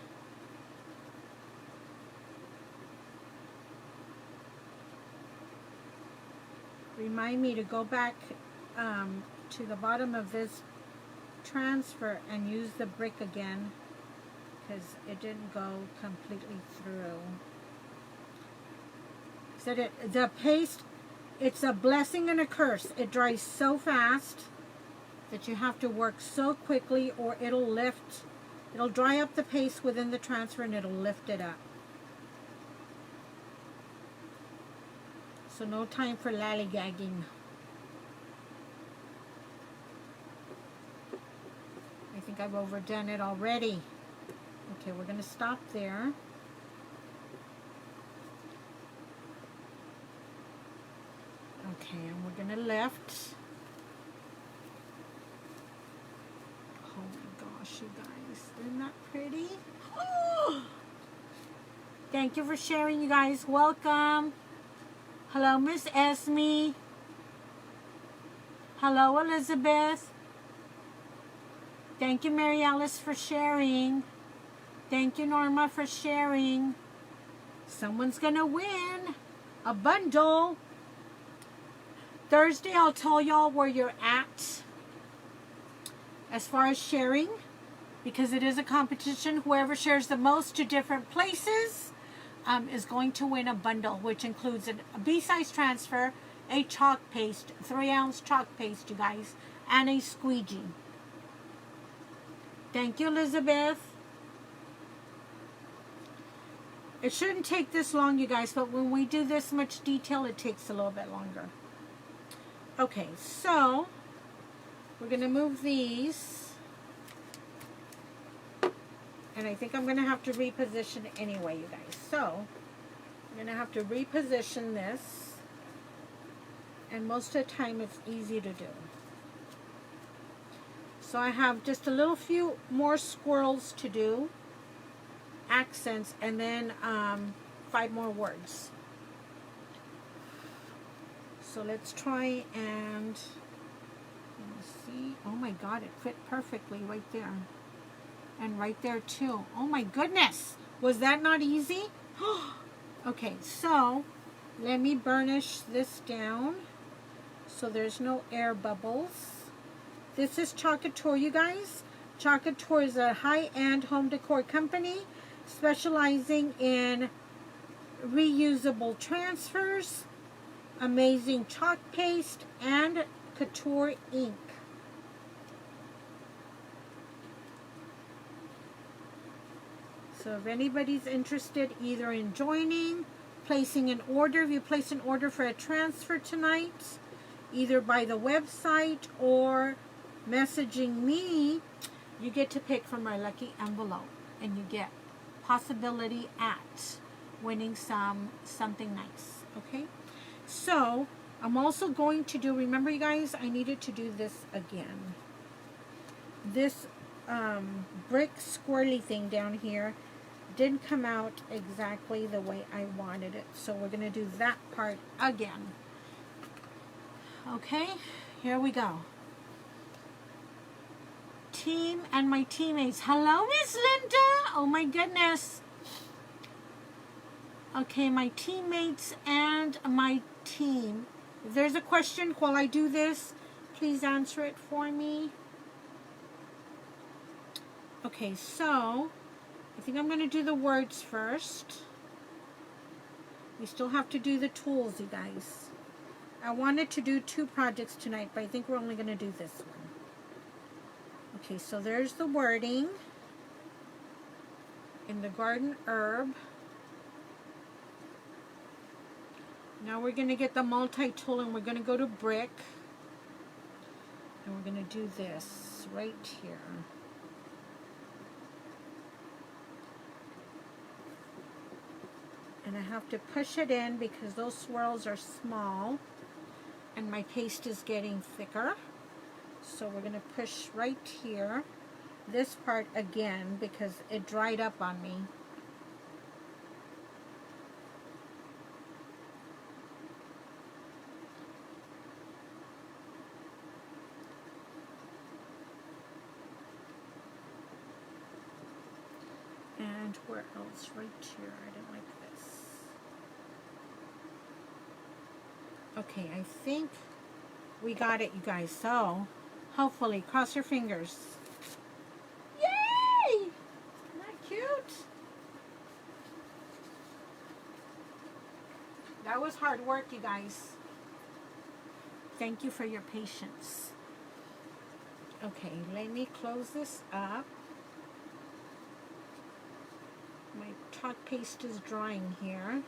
Speaker 1: Remind me to go back to the bottom of this transfer and use the brick again because it didn't go completely through. Said the paste, it's a blessing and a curse. It dries so fast that you have to work so quickly or it'll lift. It'll dry up the paste within the transfer and it'll lift it up. So no time for lollygagging. I think I've overdone it already. Okay, we're going to stop there. Okay, and we're going to lift. Oh my gosh, you guys. Isn't that pretty? Oh! Thank you for sharing, you guys. Welcome. Hello, Miss Esme. Hello, Elizabeth. Thank you, Mary Alice, for sharing. Thank you, Norma, for sharing. Someone's going to win a bundle. Thursday, I'll tell y'all where you're at as far as sharing, because it is a competition. Whoever shares the most to different places is going to win a bundle, which includes a B-size transfer, a chalk paste, 3-ounce chalk paste, you guys, and a squeegee. Thank you, Elizabeth. It shouldn't take this long, you guys, but when we do this much detail, it takes a little bit longer. Okay, so we're going to move these. And I think I'm going to have to reposition anyway, you guys. So, I'm going to have to reposition this. And most of the time, it's easy to do. So, I have just a little few more squirrels to do. Accents. And then 5 more words. So, let's try and... Let me see. Oh my God, it fit perfectly right there. And right there too. Oh my goodness. Was that not easy? Okay, so let me burnish this down so there's no air bubbles. This is Couture, you guys. Couture is a high-end home decor company specializing in reusable transfers, amazing chalk paste, and Couture ink. So if anybody's interested either in joining, placing an order, if you place an order for a transfer tonight, either by the website or messaging me, you get to pick from our lucky envelope and you get possibility at winning something nice. Okay, so I'm also going to do, remember you guys, I needed to do this again. This brick squirrely thing down here didn't come out exactly the way I wanted it. So we're going to do that part again. Okay, here we go. Team and my teammates. Hello, Miss Linda. Oh my goodness. Okay, my teammates and my team. If there's a question while I do this, please answer it for me. Okay, so I think I'm going to do the words first. We still have to do the tools, you guys. I wanted to do 2 projects tonight, but I think we're only going to do this one. Okay, so there's the wording in the garden herb. Now we're going to get the multi-tool and we're going to go to brick. And we're going to do this right here. And I have to push it in because those swirls are small and my paste is getting thicker. So we're going to push right here. This part again because it dried up on me. And where else? Right here. I didn't like this. Okay, I think we got it, you guys. So, hopefully, cross your fingers. Yay! Isn't that cute? That was hard work, you guys. Thank you for your patience. Okay, let me close this up. My chalk paste is drying here.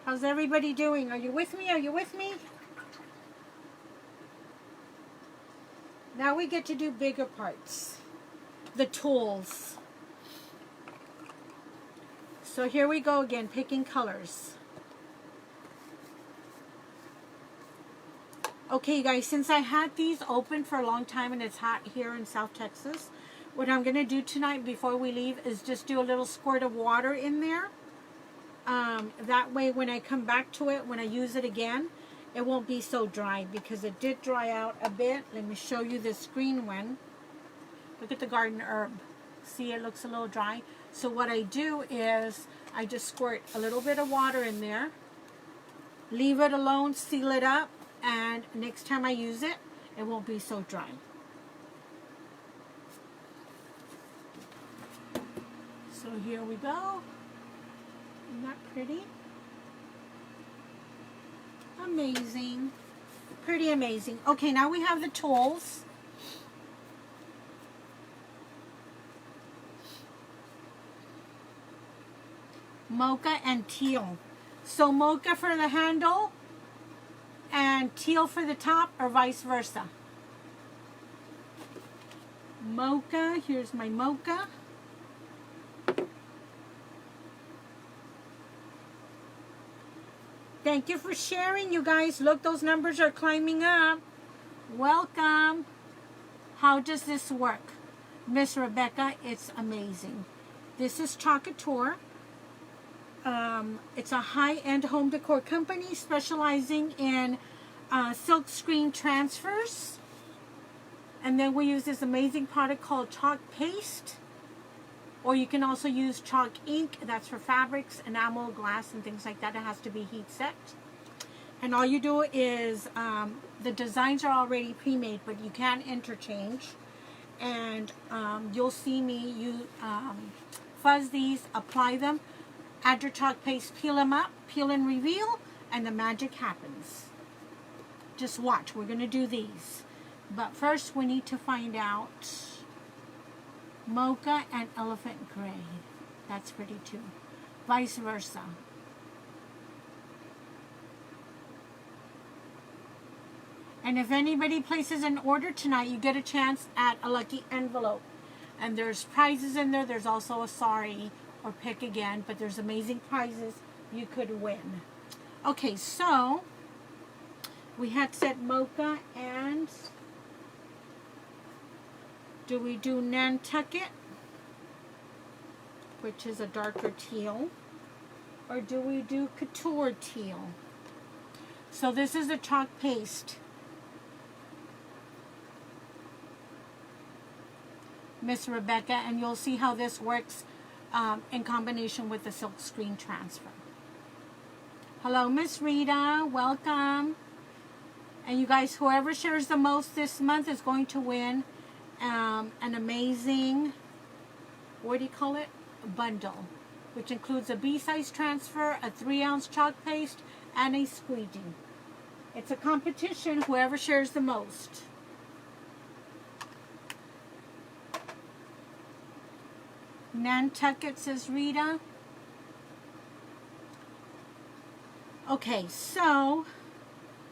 Speaker 1: How's everybody doing? Are you with me? Are you with me? Now we get to do bigger parts. The tools. So here we go again, picking colors. Okay, you guys, since I had these open for a long time and it's hot here in South Texas, what I'm going to do tonight before we leave is just do a little squirt of water in there. That way when I come back to it, when I use it again, it won't be so dry, because it did dry out a bit. Let me show you this green one. Look at the garden herb. See, it looks a little dry. So what I do is I just squirt a little bit of water in there, leave it alone, seal it up, and next time I use it, it won't be so dry. So here we go. Isn't that pretty? Amazing. Pretty amazing. Okay, now we have the tools. Mocha and teal. So mocha for the handle and teal for the top, or vice versa. Mocha, here's my mocha. Thank you for sharing, you guys. Look, those numbers are climbing up. Welcome. How does this work? Miss Rebecca, it's amazing. This is Couture. It's a high-end home decor company specializing in silk screen transfers. And then we use this amazing product called chalk paste. Or you can also use chalk ink. That's for fabrics, enamel, glass, and things like that. It has to be heat set. And all you do is, the designs are already pre-made, but you can interchange. And you'll see me fuzz these, apply them, add your chalk paste, peel them up, peel and reveal, and the magic happens. Just watch. We're going to do these. But first we need to find out mocha and elephant gray. That's pretty too. Vice versa. And if anybody places an order tonight, you get a chance at a lucky envelope. And there's prizes in there. There's also a sorry or pick again. But there's amazing prizes you could win. Okay, so we had said mocha and... do we do Nantucket, which is a darker teal, or do we do Couture teal? So this is a chalk paste. Miss Rebecca, and you'll see how this works in combination with the silk screen transfer. Hello, Miss Rita. Welcome. And you guys, whoever shares the most this month is going to win an amazing, what do you call it? A bundle, which includes a B-size transfer, a 3-ounce chalk paste, and a squeegee. It's a competition, whoever shares the most. Nantucket, says Rita. Okay, so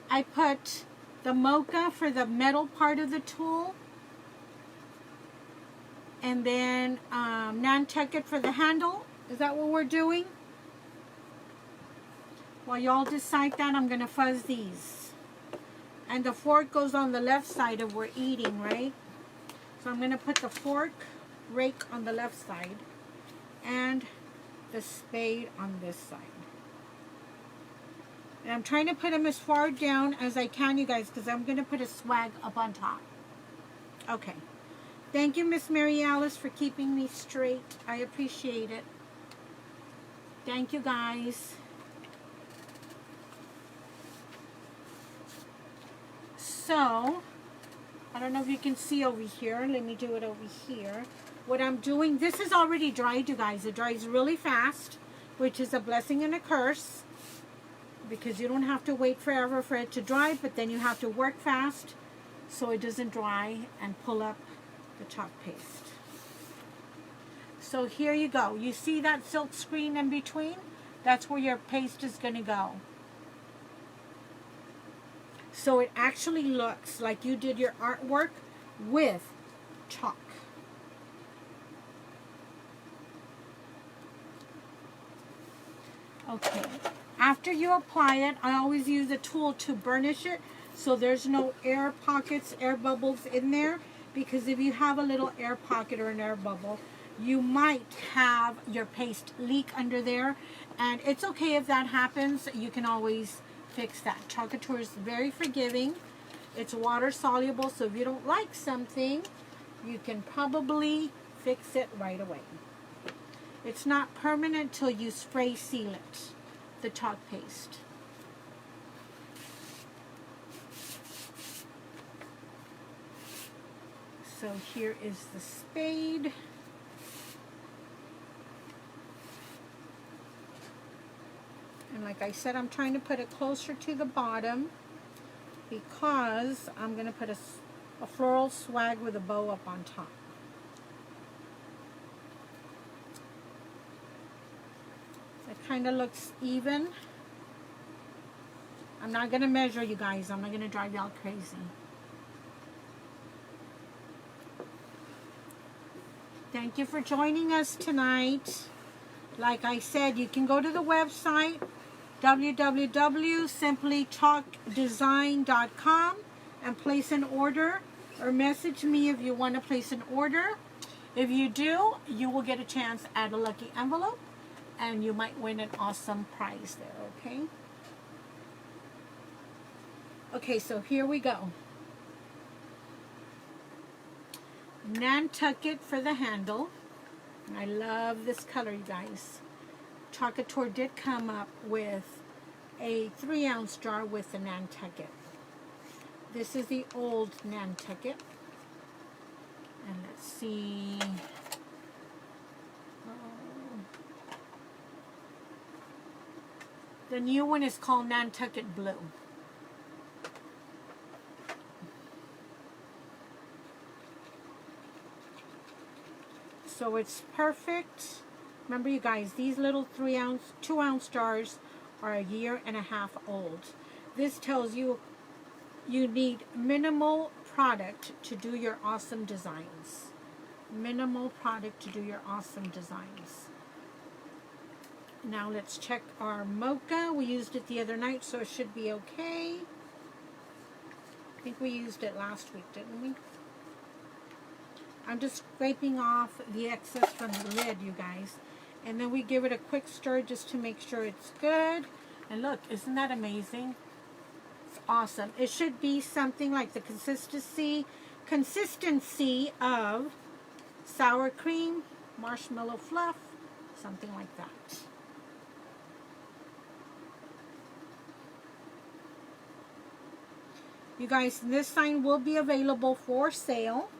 Speaker 1: I put the mocha for the metal part of the tool, and then Nantucket for the handle. Is that what we're doing? While y'all decide that, I'm going to fuzz these. And the fork goes on the left side of we're eating, right? So I'm going to put the fork rake on the left side and the spade on this side. And I'm trying to put them as far down as I can, you guys, because I'm going to put a swag up on top. Okay. Thank you, Miss Mary Alice, for keeping me straight. I appreciate it. Thank you, guys. So, I don't know if you can see over here. Let me do it over here. What I'm doing, this is already dried, you guys. It dries really fast, which is a blessing and a curse, because you don't have to wait forever for it to dry, but then you have to work fast so it doesn't dry and pull up the chalk paste. So here you go. You see that silk screen in between? That's where your paste is going to go. So it actually looks like you did your artwork with chalk. Okay. After you apply it, I always use a tool to burnish it so there's no air pockets, air bubbles in there. Because if you have a little air pocket or an air bubble, you might have your paste leak under there, and it's okay if that happens. You can always fix that. Couture is very forgiving. It's water soluble, so if you don't like something, you can probably fix it right away. It's not permanent till you spray seal it, the chalk paste. So here is the spade. And like I said, I'm trying to put it closer to the bottom because I'm going to put a floral swag with a bow up on top. It kind of looks even. I'm not going to measure, you guys. I'm not going to drive y'all crazy. Thank you for joining us tonight. Like I said, you can go to the website www.simplychalkdesign.com and place an order, or message me if you want to place an order. If you do, you will get a chance at a lucky envelope, and you might win an awesome prize there, okay? Okay, so here we go. Nantucket for the handle. I love this color, you guys. Couture did come up with a 3-ounce jar with the Nantucket. This is the old Nantucket. And let's see. The new one is called Nantucket Blue. So it's perfect. Remember, you guys, these little 2-ounce jars are 1.5 years old. This tells you you need minimal product to do your awesome designs. Minimal product to do your awesome designs. Now let's check our mocha. We used it the other night, so it should be okay. I think we used it last week, didn't we? I'm just scraping off the excess from the lid, you guys. And then we give it a quick stir just to make sure it's good. And look, isn't that amazing? It's awesome. It should be something like the consistency of sour cream, marshmallow fluff, something like that. You guys, this sign will be available for sale.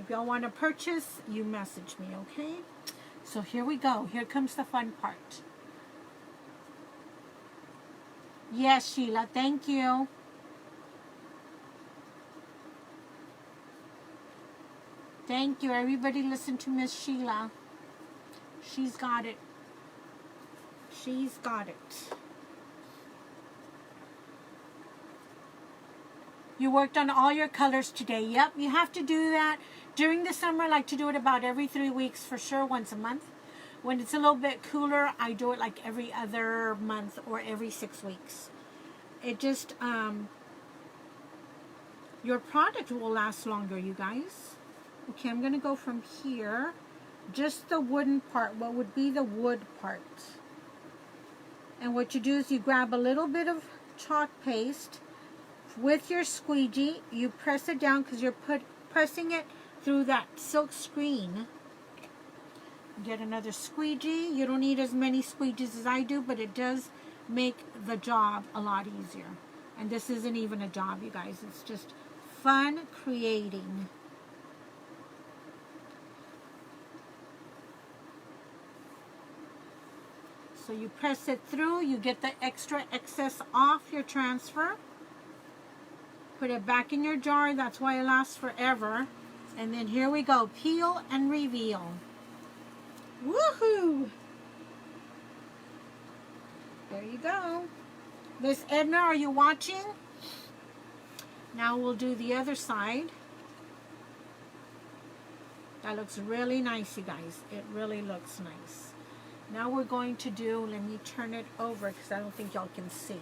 Speaker 1: If y'all want to purchase, you message me, okay? So here we go. Here comes the fun part. Yes, Sheila, thank you. Thank you. Everybody listen to Miss Sheila. She's got it. She's got it. You worked on all your colors today. Yep, you have to do that. During the summer, I like to do it about every 3 weeks for sure, once a month. When it's a little bit cooler, I do it like every other month or every 6 weeks. It just, your product will last longer, you guys. Okay, I'm going to go from here. Just the wooden part, what would be the wood part. And what you do is you grab a little bit of chalk paste. With your squeegee, you press it down because you're pressing it through that silk screen. Get another squeegee. You don't need as many squeegees as I do, but it does make the job a lot easier. And this isn't even a job, you guys. It's just fun creating. So you press it through, you get the extra excess off your transfer. Put it back in your jar. That's why it lasts forever. And then here we go. Peel and reveal. Woohoo! There you go. Miss Edna, are you watching? Now we'll do the other side. That looks really nice, you guys. It really looks nice. Now we're going to do, let me turn it over because I don't think y'all can see.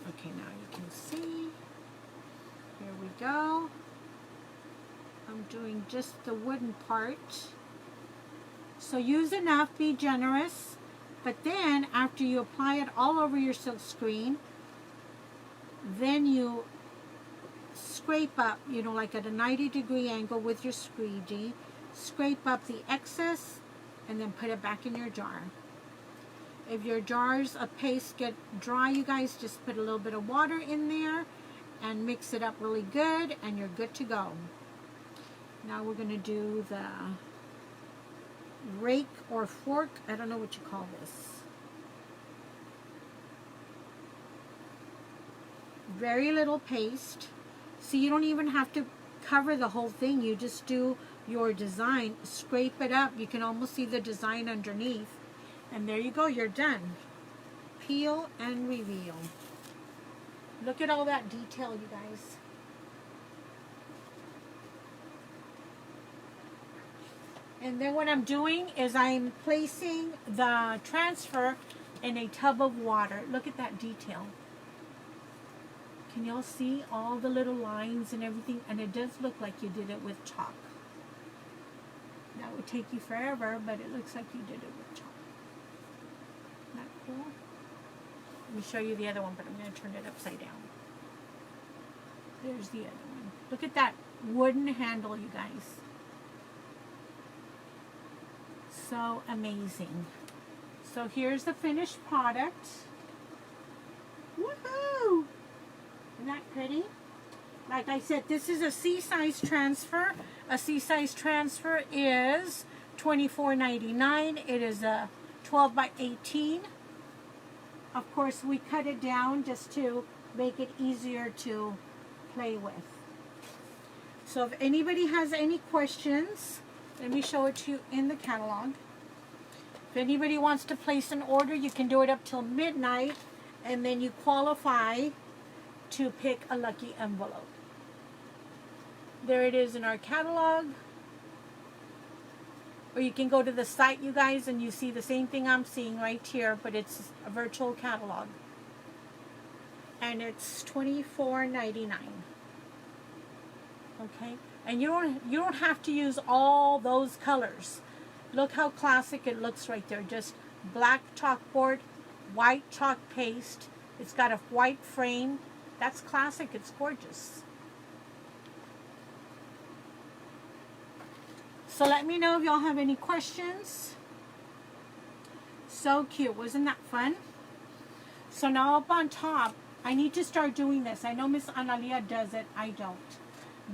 Speaker 1: Okay, now you can see. Here we go. I'm doing just the wooden part. So use enough, be generous. But then after you apply it all over your silk screen, then you scrape up, you know, like at a 90-degree angle with your squeegee, scrape up the excess and then put it back in your jar. If your jars of paste get dry, you guys, just put a little bit of water in there and mix it up really good and you're good to go. Now we're going to do the rake or fork. I don't know what you call this. Very little paste. So you don't even have to cover the whole thing. You just do your design. Scrape it up. You can almost see the design underneath. And there you go. You're done. Peel and reveal. Look at all that detail, you guys. And then what I'm doing is I'm placing the transfer in a tub of water. Look at that detail. Can y'all see all the little lines and everything? And it does look like you did it with chalk. That would take you forever, but it looks like you did it with chalk. Isn't that cool? Let me show you the other one, but I'm going to turn it upside down. There's the other one. Look at that wooden handle, you guys. So amazing. So here's the finished product. Woohoo! Isn't that pretty? Like I said, this is a C-size transfer. A C-size transfer is $24.99. It is a 12 by 18. Of course, we cut it down just to make it easier to play with. So if anybody has any questions, let me show it to you in the catalog. If anybody wants to place an order, you can do it up till midnight, and then you qualify to pick a lucky envelope. There it is in our catalog. Or you can go to the site, you guys, and you see the same thing I'm seeing right here, but it's a virtual catalog. And it's $24.99. Okay? And you don't have to use all those colors. Look how classic it looks right there. Just black chalkboard, white chalk paste. It's got a white frame. That's classic. It's gorgeous. So let me know if y'all have any questions. So cute. Wasn't that fun? So now up on top, I need to start doing this. I know Miss Analia does it. I don't.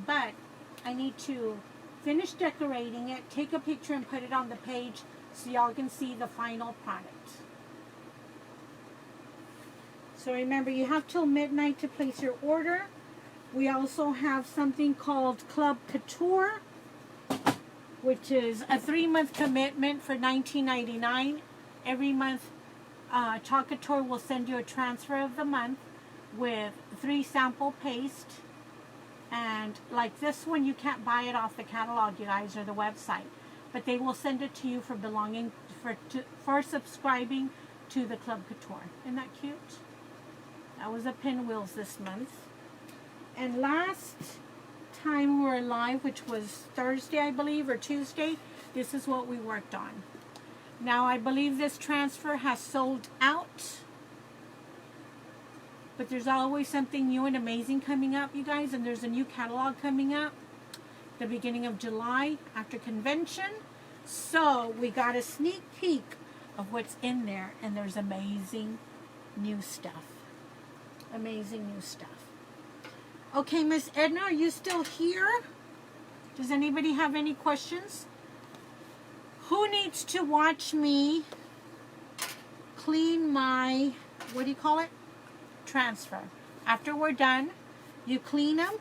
Speaker 1: But I need to finish decorating it, take a picture and put it on the page so y'all can see the final product. So remember, you have till midnight to place your order. We also have something called Club Couture, which is a 3-month commitment for $19.99. Every month, Couture will send you a transfer of the month with 3 sample paste. And like this one, you can't buy it off the catalog, you guys, or the website. But they will send it to you for belonging, for subscribing to the Club Couture. Isn't that cute? That was a Pinwheels this month. And last time we were live, which was Thursday, I believe, or Tuesday, this is what we worked on. Now, I believe this transfer has sold out. But there's always something new and amazing coming up, you guys. And there's a new catalog coming up the beginning of July after convention. So we got a sneak peek of what's in there. And there's amazing new stuff. Amazing new stuff. Okay, Miss Edna, are you still here? Does anybody have any questions? Who needs to watch me clean my, what do you call it? Transfer. After we're done, you clean them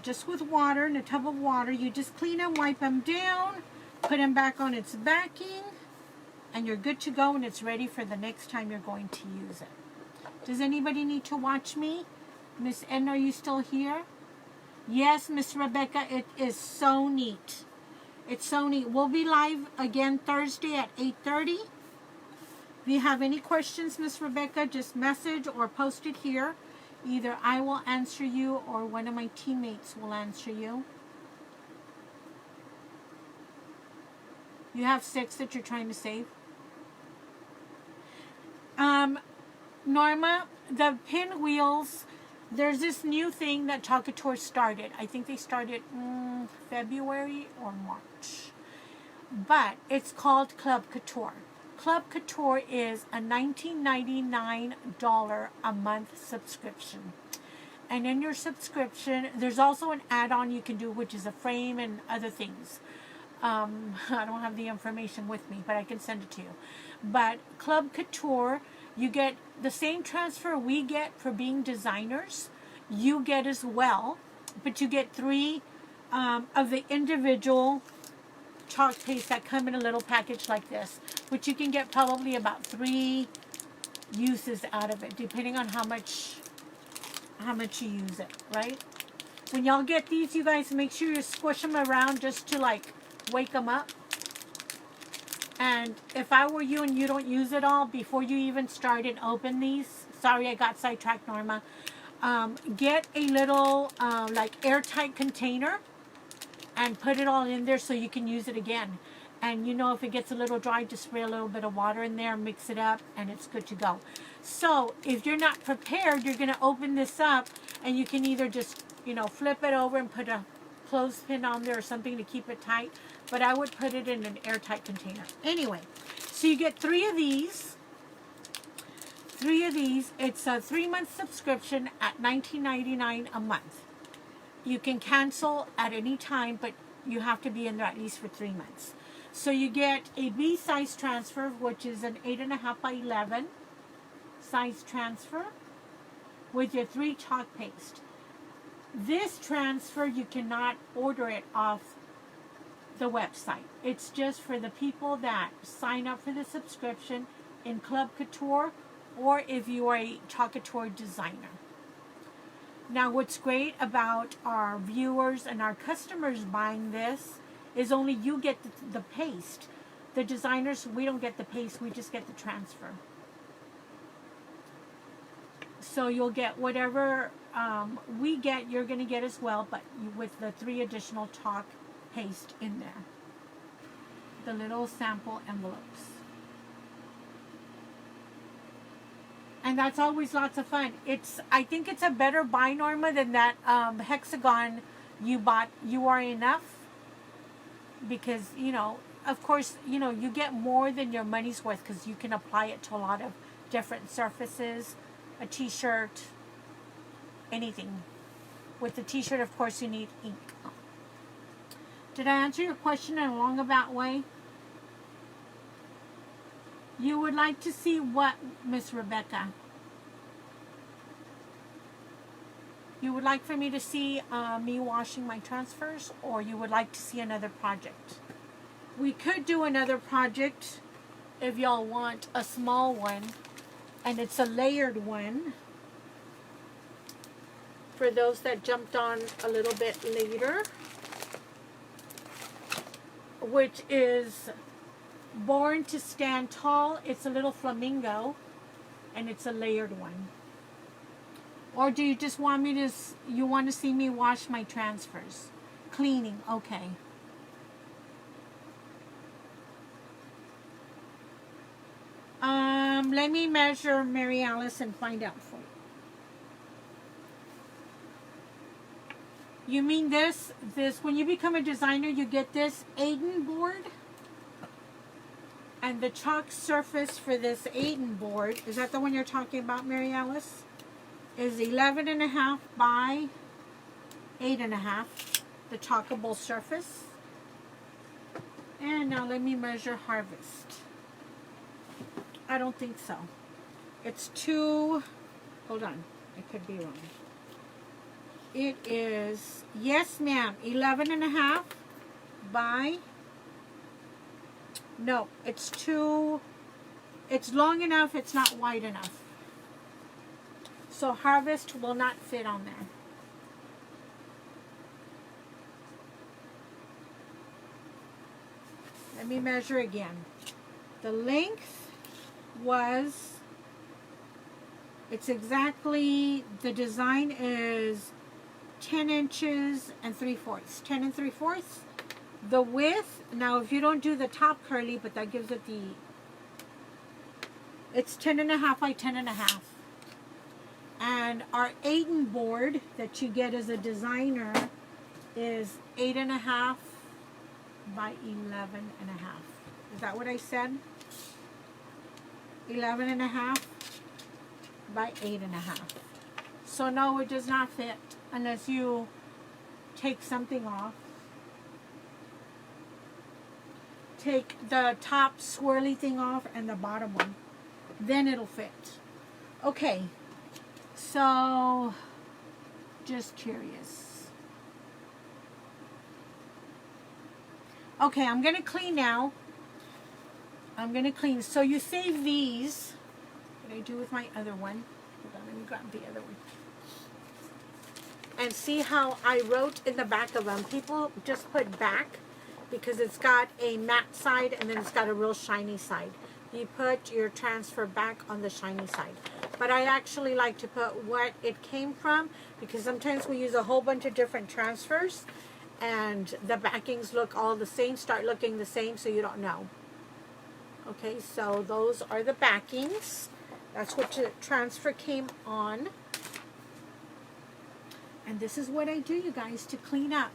Speaker 1: just with water, in a tub of water. You just clean them, wipe them down, put them back on its backing, and you're good to go, and it's ready for the next time you're going to use it. Does anybody need to watch me? Miss Edna, are you still here? Yes, Miss Rebecca, it is so neat. It's so neat. We'll be live again Thursday at 8:30. If you have any questions, Miss Rebecca, just message or post it here. Either I will answer you or one of my teammates will answer you. You have 6 that you're trying to save. Norma, the pinwheels, there's this new thing that Couture started. I think they started February or March. But it's called Club Couture. Club Couture is a $19.99 a month subscription. And in your subscription, there's also an add-on you can do, which is a frame and other things. I don't have the information with me, but I can send it to you. But Club Couture, you get the same transfer we get for being designers. You get as well, but you get 3 of the individual chalk paste that come in a little package like this, which you can get probably about 3 uses out of it, depending on how much you use it, right? When y'all get these, you guys, make sure you squish them around just to like wake them up. And if I were you and you don't use it all, before you even start and open these, sorry I got sidetracked, Norma, get a little like airtight container and put it all in there so you can use it again. And you know, if it gets a little dry, just spray a little bit of water in there, mix it up, and it's good to go. So if you're not prepared, you're going to open this up, and you can either just, you know, flip it over and put a clothespin on there or something to keep it tight. But I would put it in an airtight container. Anyway, so you get 3 of these. 3 of these. It's a 3-month subscription at $19.99 a month. You can cancel at any time, but you have to be in there at least for 3 months. So you get a B size transfer, which is an 8.5 by 11 size transfer with your 3 chalk paste. This transfer, you cannot order it off the website. It's just for the people that sign up for the subscription in Club Couture, or if you are a Couture designer. Now, what's great about our viewers and our customers buying this is only you get the paste. The designers, we don't get the paste, we just get the transfer. So you'll get whatever we get, you're going to get as well, but with the 3 additional chalk paste in there. The little sample envelopes. And that's always lots of fun. I think it's a better buy, Norma, than that hexagon you bought. You Are Enough. Because, you know, of course, you know, you get more than your money's worth because you can apply it to a lot of different surfaces. A t-shirt, anything. With the t-shirt, of course, you need ink. Did I answer your question in a roundabout way? You would like to see what, Miss Rebecca? You would like for me to see me washing my transfers, or you would like to see another project? We could do another project if y'all want a small one, and it's a layered one for those that jumped on a little bit later, which is Born to Stand Tall. It's a little flamingo, and it's a layered one. Or do you just want me to, you want to see me wash my transfers? Cleaning, okay. Let me measure Mary Alice and find out for you. You mean this, when you become a designer, you get this Aiden board? And the chalk surface for this Aiden board, is that the one you're talking about, Mary Alice? Is 11.5 by 8.5, the chalkable surface. And now let me measure Harvest. I don't think so. It's 2, hold on, I could be wrong. It is, yes ma'am, 11.5 by, no, it's 2, it's long enough, it's not wide enough. So Harvest will not fit on there. Let me measure again. The length was, it's exactly, the design is 10 inches and 3/4. 10 and 3/4. The width, now if you don't do the top curly, but that gives it it's 10.5 by 10.5. And our Aiden board that you get as a designer is 8.5 by 11.5. Is that what I said? 11.5 by 8.5. So no, it does not fit unless you take something off. Take the top swirly thing off and the bottom one. Then it'll fit. Okay. So, just curious. Okay, I'm going to clean now. I'm going to clean. So you save these. What did I do with my other one? Hold on, let me grab the other one. And see how I wrote in the back of them. People just put back because it's got a matte side and then it's got a real shiny side. You put your transfer back on the shiny side. But I actually like to put what it came from because sometimes we use a whole bunch of different transfers and the backings look all the same, start looking the same, so you don't know. Okay, so those are the backings. That's what the transfer came on. And this is what I do, you guys, to clean up.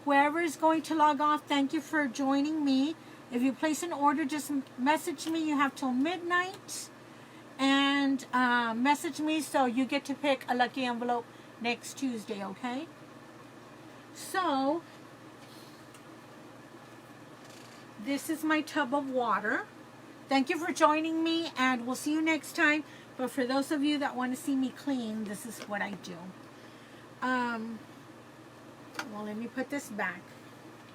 Speaker 1: Whoever is going to log off, thank you for joining me. If you place an order, just message me. You have till midnight. And message me so you get to pick a lucky envelope next Tuesday, okay? So, this is my tub of water. Thank you for joining me, and we'll see you next time. But for those of you that want to see me clean, this is what I do. Well, let me put this back.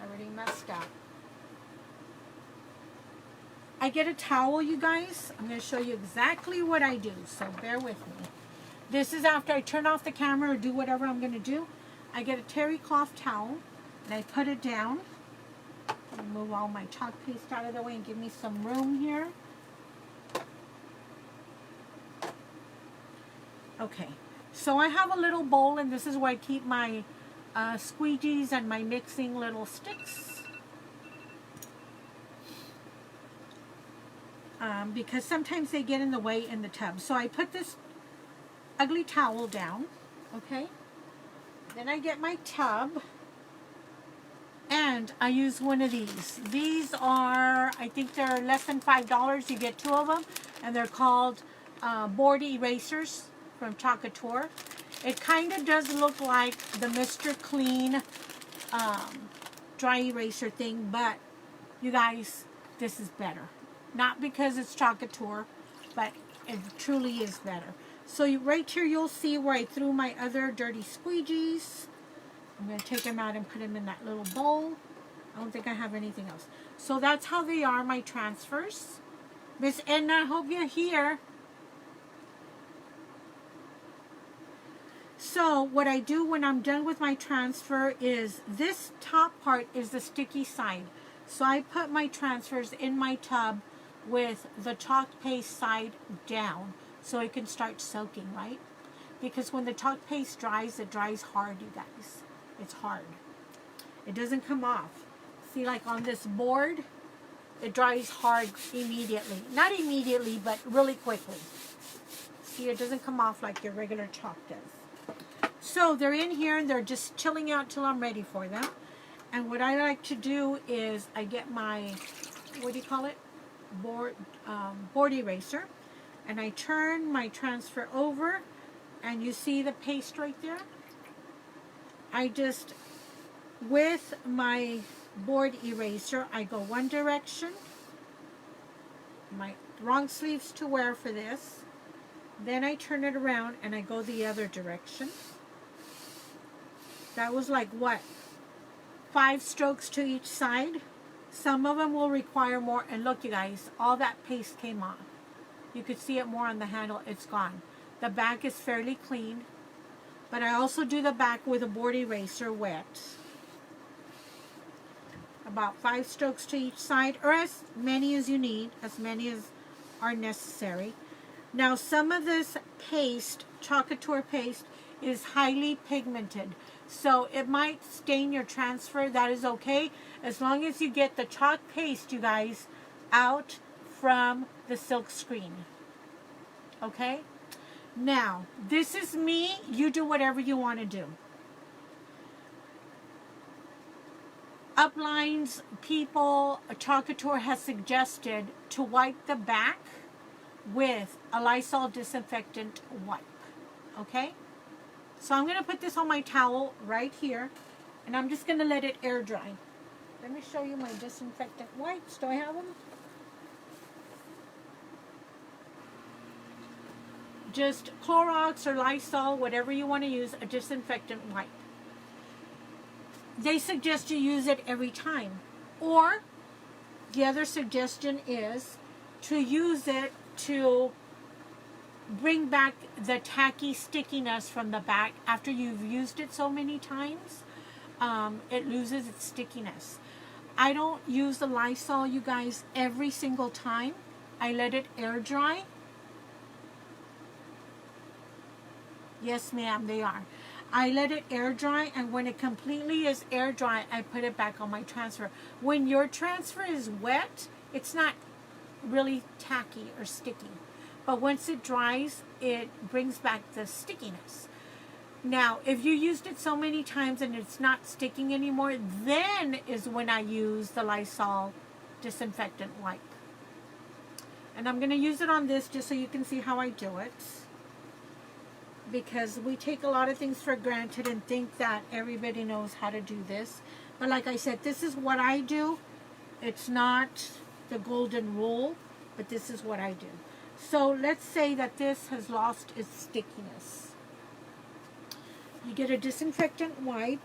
Speaker 1: I already messed up. I get a towel, you guys. I'm going to show you exactly what I do, so bear with me. This is after I turn off the camera or do whatever I'm going to do. I get a terry cloth towel, and I put it down. I'll move all my chalk paste out of the way and give me some room here. Okay, so I have a little bowl, and this is where I keep my squeegees and my mixing little sticks. Because sometimes they get in the way in the tub. So I put this ugly towel down, okay? Then I get my tub, and I use one of these. These are, I think they're less than $5. You get 2 of them, and they're called board erasers from Couture. It kind of does look like the Mr. Clean dry eraser thing, but you guys, this is better. Not because it's Couture, but it truly is better. So right here you'll see where I threw my other dirty squeegees. I'm going to take them out and put them in that little bowl. I don't think I have anything else. So that's how they are, my transfers. Miss Edna, I hope you're here. So what I do when I'm done with my transfer is this top part is the sticky side. So I put my transfers in my tub with the chalk paste side down so it can start soaking, right? Because when the chalk paste dries, it dries hard, you guys. It's hard. It doesn't come off. See, like on this board, it dries hard immediately. Not immediately, but really quickly. See, it doesn't come off like your regular chalk does. So they're in here and they're just chilling out till I'm ready for them. And what I like to do is I get my, what do you call it? Board eraser, and I turn my transfer over, and you see the paste right there. I just, with my board eraser, I go one direction, my wrong sleeves to wear for this, then I turn it around and I go the other direction. That was like what, 5 strokes to each side. Some of them will require more, and look you guys, all that paste came off. You could see it more on the handle, it's gone. The back is fairly clean, but I also do the back with a board eraser wet. About 5 strokes to each side, or as many as you need, as many as are necessary. Now some of this paste, Couture paste, is highly pigmented. So it might stain your transfer. That is okay, as long as you get the chalk paste, you guys, out from the silk screen. Okay? Now, this is me. You do whatever you want to do. Uplines people, Couture has suggested to wipe the back with a Lysol disinfectant wipe. Okay? So I'm going to put this on my towel right here, and I'm just going to let it air dry. Let me show you my disinfectant wipes. Do I have them? Just Clorox or Lysol, whatever you want to use, a disinfectant wipe. They suggest you use it every time. Or the other suggestion is to use it to bring back the tacky stickiness from the back. After you've used it so many times, it loses its stickiness. I don't use the Lysol, you guys, every single time. I let it air dry. Yes, ma'am, they are. I let it air dry, and when it completely is air dry, I put it back on my transfer. When your transfer is wet, it's not really tacky or sticky. But once it dries, it brings back the stickiness. Now, if you used it so many times and it's not sticking anymore, then is when I use the Lysol disinfectant wipe. And I'm going to use it on this just so you can see how I do it. Because we take a lot of things for granted and think that everybody knows how to do this. But like I said, this is what I do. It's not the golden rule, but this is what I do. So let's say that this has lost its stickiness. You get a disinfectant wipe.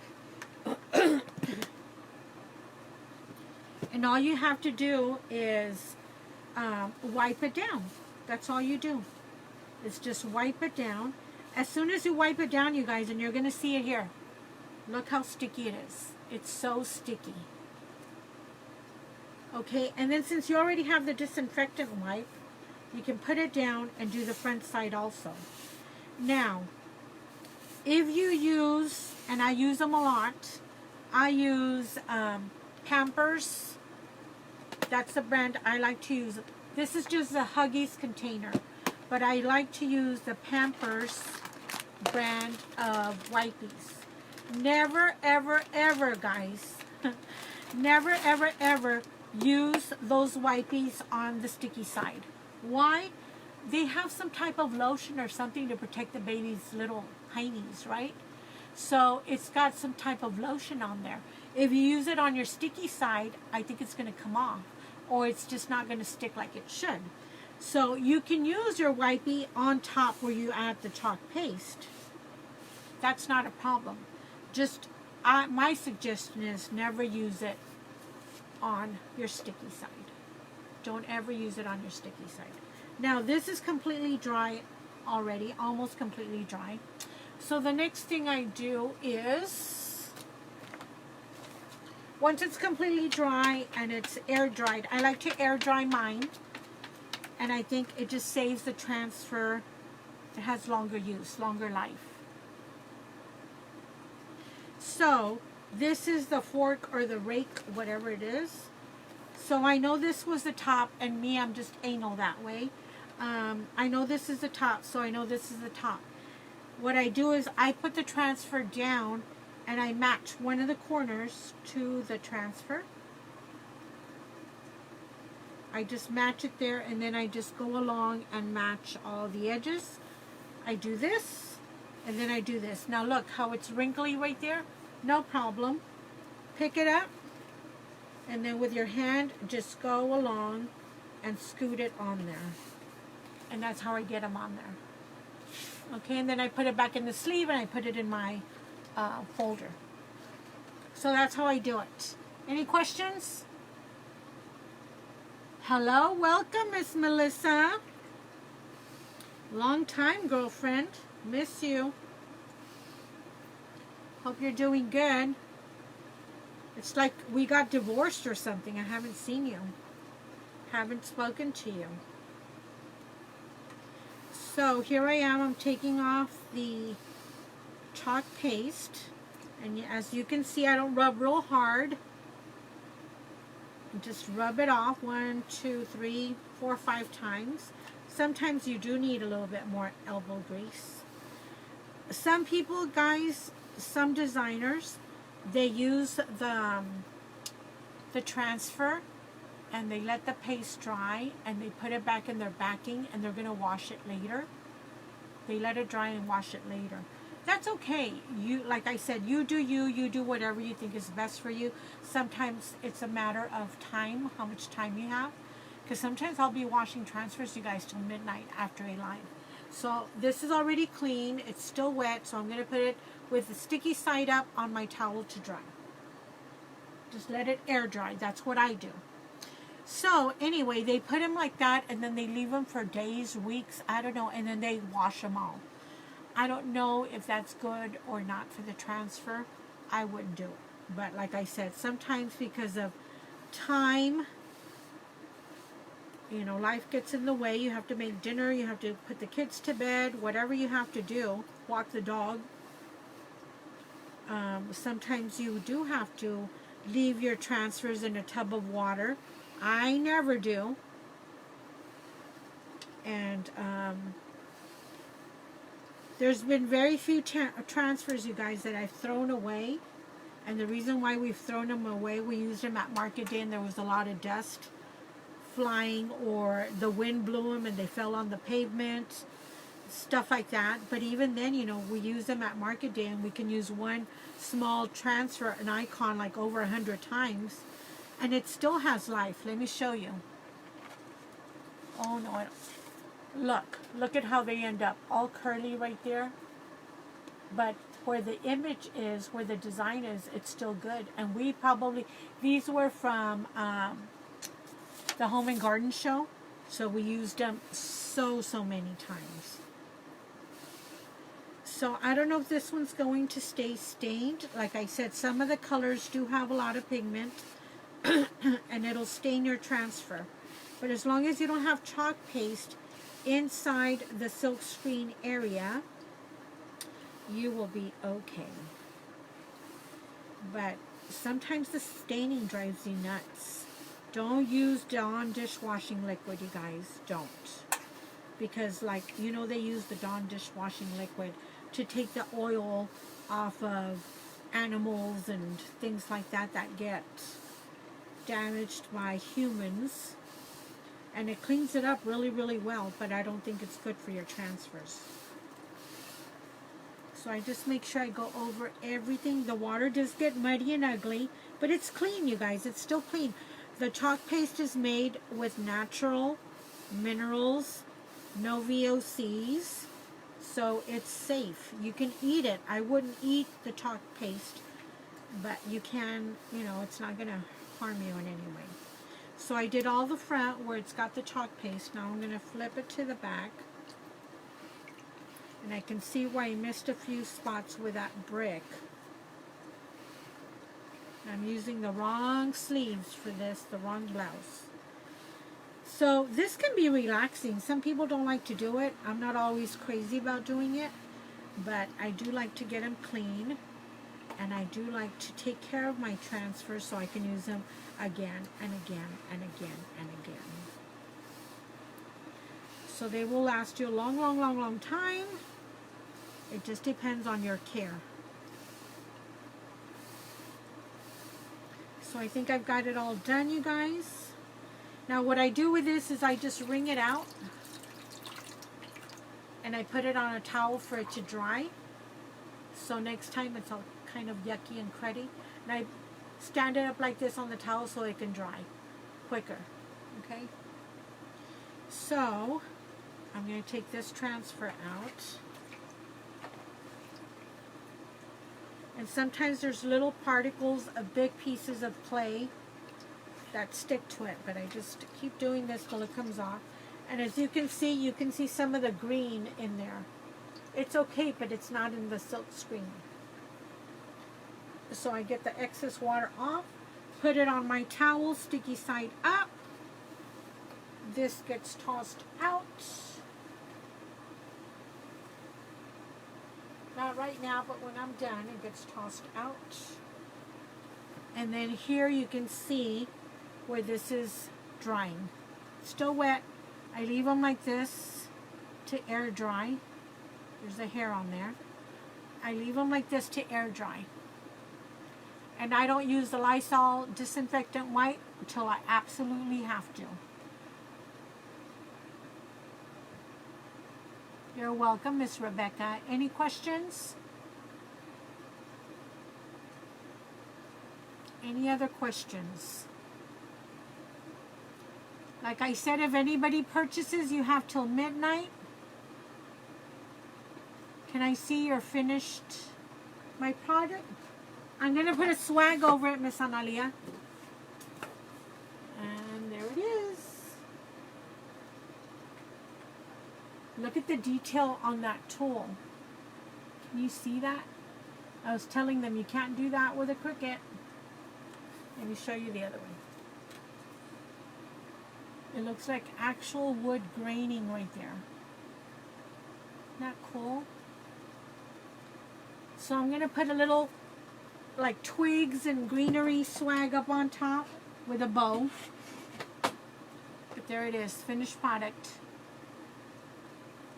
Speaker 1: And all you have to do is wipe it down. That's all you do. Is just wipe it down. As soon as you wipe it down, you guys, and you're going to see it here. Look how sticky it is. It's so sticky. Okay, and then since you already have the disinfectant wipe, you can put it down and do the front side also. Now, if you use, and I use them a lot, I use Pampers. That's the brand I like to use. This is just the Huggies container. But I like to use the Pampers brand of wipies. Never, ever, ever, guys. Never, ever, ever use those wipies on the sticky side. Why? They have some type of lotion or something to protect the baby's little heinies, right? So it's got some type of lotion on there. If you use it on your sticky side, I think it's going to come off. Or it's just not going to stick like it should. So you can use your wipey on top where you add the chalk paste. That's not a problem. Just my suggestion is never use it on your sticky side. Don't ever use it on your sticky side. Now this is completely dry already, almost completely dry. So the next thing I do is, once it's completely dry and it's air dried, I like to air dry mine. And I think it just saves the transfer. It has longer use, longer life. So, this is the fork or the rake, whatever it is. So I know this was the top, and me, I'm just anal that way. I know this is the top, so I know this is the top. What I do is I put the transfer down, and I match one of the corners to the transfer. I just match it there, and then I just go along and match all the edges. I do this, and then I do this. Now look how it's wrinkly right there. No problem. Pick it up, and then with your hand, just go along and scoot it on there. And that's how I get them on there. Okay, and then I put it back in the sleeve, and I put it in my folder. So that's how I do it. Any questions? Hello, welcome, Miss Melissa. Long time, girlfriend. Miss you. Hope you're doing good. It's like we got divorced or something. I haven't seen you. Haven't spoken to you. So here I am. I'm taking off the chalk paste. And as you can see, I don't rub real hard. Just rub it off 1, 2, 3, 4, 5 times. Sometimes you do need a little bit more elbow grease. Some people, guys, some designers, they use the transfer and they let the paste dry and they put it back in their backing and they're going to wash it later. They let it dry and wash it later. That's okay. You, like I said, you do you. You do whatever you think is best for you. Sometimes it's a matter of time, how much time you have. Because sometimes I'll be washing transfers, you guys, till midnight after a live. So this is already clean. It's still wet, so I'm going to put it with the sticky side up on my towel to dry. Just let it air dry. That's what I do. So anyway, they put them like that, and then they leave them for days, weeks, I don't know, and then they wash them all. I don't know if that's good or not for the transfer. I wouldn't do it. But like I said, sometimes because of time, you know, life gets in the way. You have to make dinner. You have to put the kids to bed. Whatever you have to do. Walk the dog. Sometimes you do have to leave your transfers in a tub of water. I never do. And there's been very few transfers, you guys, that I've thrown away. And the reason why we've thrown them away, we used them at market day and there was a lot of dust flying, or the wind blew them and they fell on the pavement, stuff like that. But even then, you know, we use them at market day and we can use one small transfer, an icon, like over 100 times, and it still has life. Let me show you. Oh no, I don't. Look at how they end up, all curly right there. But where the image is, where the design is, it's still good. And we probably, these were from the Home and Garden show, so we used them so many times. So I don't know if this one's going to stay stained. Like I said, some of the colors do have a lot of pigment and it'll stain your transfer. But as long as you don't have chalk paste inside the silk screen area, you will be okay. But sometimes the staining drives you nuts. Don't use Dawn dishwashing liquid, you guys. Don't. Because, like, you know, they use the Dawn dishwashing liquid to take the oil off of animals and things like that that get damaged by humans. And it cleans it up really, really well, but I don't think it's good for your transfers. So I just make sure I go over everything. The water does get muddy and ugly, but it's clean, you guys. It's still clean. The chalk paste is made with natural minerals, no VOCs, so it's safe. You can eat it. I wouldn't eat the chalk paste, but you can, you know, it's not going to harm you in any way. So I did all the front where it's got the chalk paste. Now I'm going to flip it to the back. And I can see where I missed a few spots with that brick. I'm using the wrong sleeves for this, the wrong blouse. So this can be relaxing. Some people don't like to do it. I'm not always crazy about doing it, but I do like to get them clean. And I do like to take care of my transfers so I can use them again and again and again and again. So they will last you a long, long, long, long time. It just depends on your care. So I think I've got it all done, you guys. Now what I do with this is I just wring it out and I put it on a towel for it to dry. So next time it's all kind of yucky and cruddy. And I stand it up like this on the towel so it can dry quicker. Okay? So I'm going to take this transfer out. And sometimes there's little particles of big pieces of clay that stick to it. But I just keep doing this till it comes off. And as you can see some of the green in there. It's okay, but it's not in the silk screen. So I get the excess water off, put it on my towel, sticky side up. This gets tossed out. Now, Not right now, but when I'm done, it gets tossed out. And then here you can see where this is drying. Still wet. I leave them like this to air dry. There's a hair on there. I leave them like this to air dry. And I don't use the Lysol disinfectant wipe until I absolutely have to. You're welcome, Miss Rebecca. Any questions? Any other questions? Like I said, if anybody purchases, you have till midnight. Can I see your finished my product? I'm going to put a swag over it, Miss Analia. And there it is. Look at the detail on that tool. Can you see that? I was telling them you can't do that with a Cricut. Let me show you the other one. It looks like actual wood graining right there. Isn't that cool? So I'm going to put a little like twigs and greenery swag up on top with a bow. But there it is, finished product.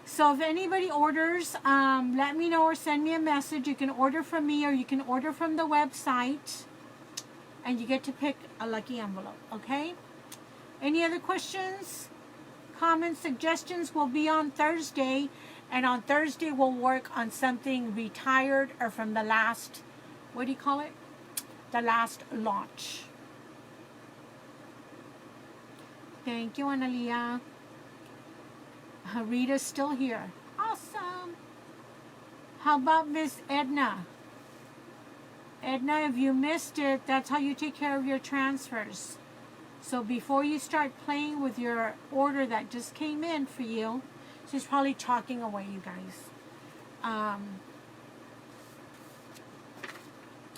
Speaker 1: So if anybody orders, let me know or send me a message. You can order from me or you can order from the website. And you get to pick a lucky envelope, okay? Any other questions, comments, suggestions? Will be on Thursday. And on Thursday, we'll work on something retired or from the last, what do you call it? The last launch. Thank you, Analia. Rita's still here. Awesome. How about Miss Edna? Edna, if you missed it, that's how you take care of your transfers. So before you start playing with your order that just came in for you, she's probably chalking away, you guys.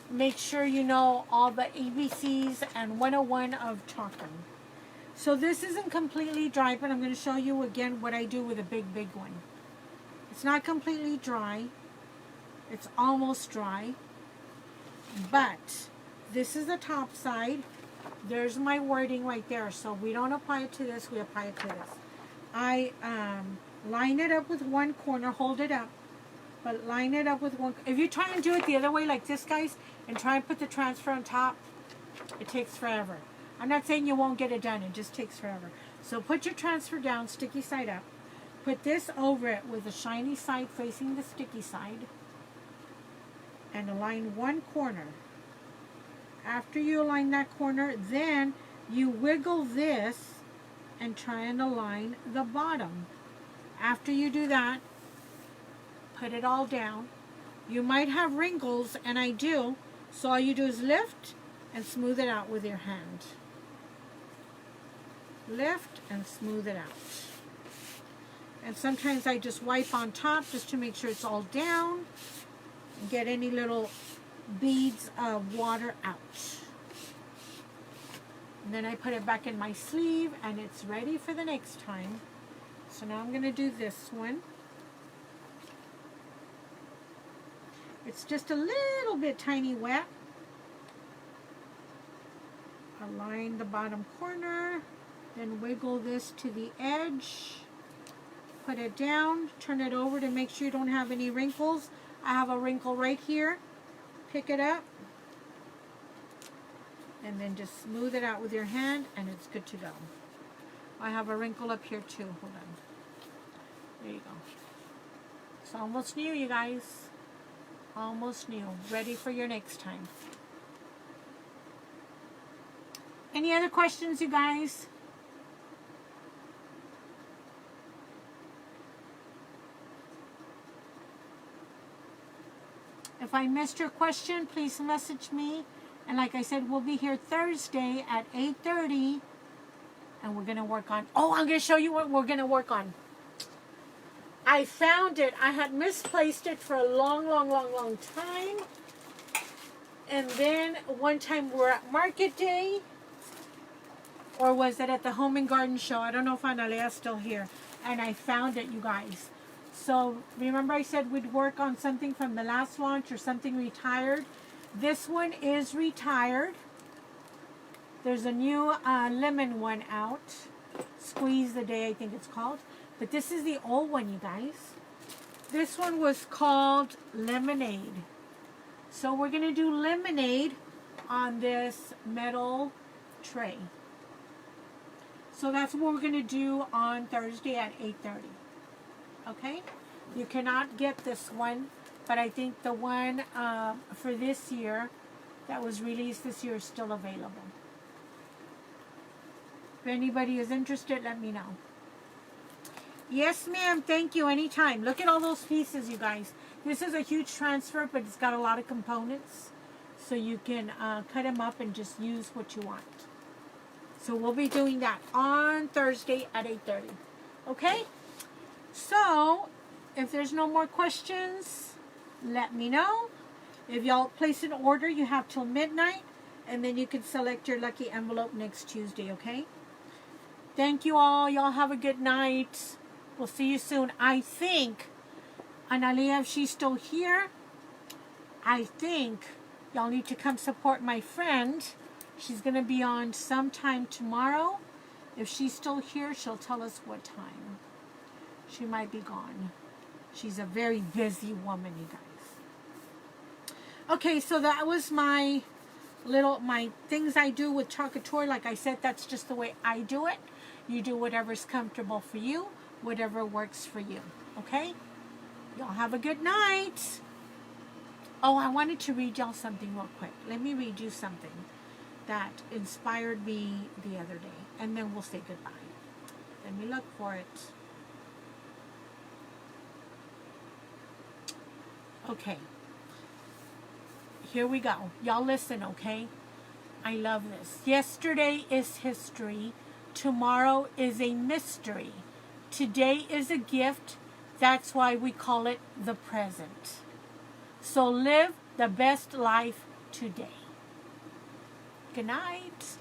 Speaker 1: Make sure you know all the ABCs and 101 of chalking. So this isn't completely dry, but I'm going to show you again what I do with a big one. It's not completely dry. It's almost dry. But this is the top side. There's my wording right there. So we don't apply it to this, we apply it to this. I line it up with one corner, hold it up, but line it up with one. If you try and do it the other way like this, guys, and try and put the transfer on top, it takes forever. I'm not saying you won't get it done, it just takes forever. So put your transfer down, sticky side up. Put this over it with the shiny side facing the sticky side. And align one corner. After you align that corner, then you wiggle this and try and align the bottom. After you do that, put it all down. You might have wrinkles, and I do, so all you do is lift and smooth it out with your hand. Lift and smooth it out. And sometimes I just wipe on top just to make sure it's all down. Get any little beads of water out. And then I put it back in my sleeve and it's ready for the next time. So now I'm going to do this one. It's just a little bit tiny wet. Align the bottom corner. Then wiggle this to the edge. Put it down. Turn it over to make sure you don't have any wrinkles. I have a wrinkle right here. Pick it up. And then just smooth it out with your hand and it's good to go. I have a wrinkle up here too. Hold on. There you go. It's almost new, you guys. Almost new. Ready for your next time. Any other questions, you guys? If I missed your question, please message me. And like I said, we'll be here Thursday at 8:30. And we're going to work on... Oh, I'm going to show you what we're going to work on. I found it. I had misplaced it for a long time. And then one time we're at Market Day. Or was it at the Home and Garden Show? I don't know if Analea's still here. And I found it, you guys. So remember I said we'd work on something from the last launch or something retired. This one is retired. There's a new lemon one out. Squeeze the Day, I think it's called. But this is the old one, you guys. This one was called Lemonade. So we're going to do lemonade on this metal tray. So that's what we're going to do on Thursday at 8:30. Okay? You cannot get this one, but I think the one for this year that was released this year is still available. If anybody is interested, let me know. Yes, ma'am. Thank you. Anytime. Look at all those pieces, you guys. This is a huge transfer, but it's got a lot of components. So you can cut them up and just use what you want. So we'll be doing that on Thursday at 8:30. Okay? So, if there's no more questions, let me know. If y'all place an order, you have till midnight. And then you can select your lucky envelope next Tuesday, okay? Thank you all. Y'all have a good night. We'll see you soon. I think, Analia, if she's still here, I think y'all need to come support my friend. She's going to be on sometime tomorrow. If she's still here, she'll tell us what time. She might be gone. She's a very busy woman, you guys. Okay, so that was my things I do with Couture. Like I said, that's just the way I do it. You do whatever's comfortable for you, whatever works for you. Okay? Y'all have a good night. Oh, I wanted to read y'all something real quick. Let me read you something that inspired me the other day. And then we'll say goodbye. Let me look for it. Okay. Here we go. Y'all listen, okay? I love this. Yesterday is history. Tomorrow is a mystery. Today is a gift. That's why we call it the present. So live the best life today. Good night.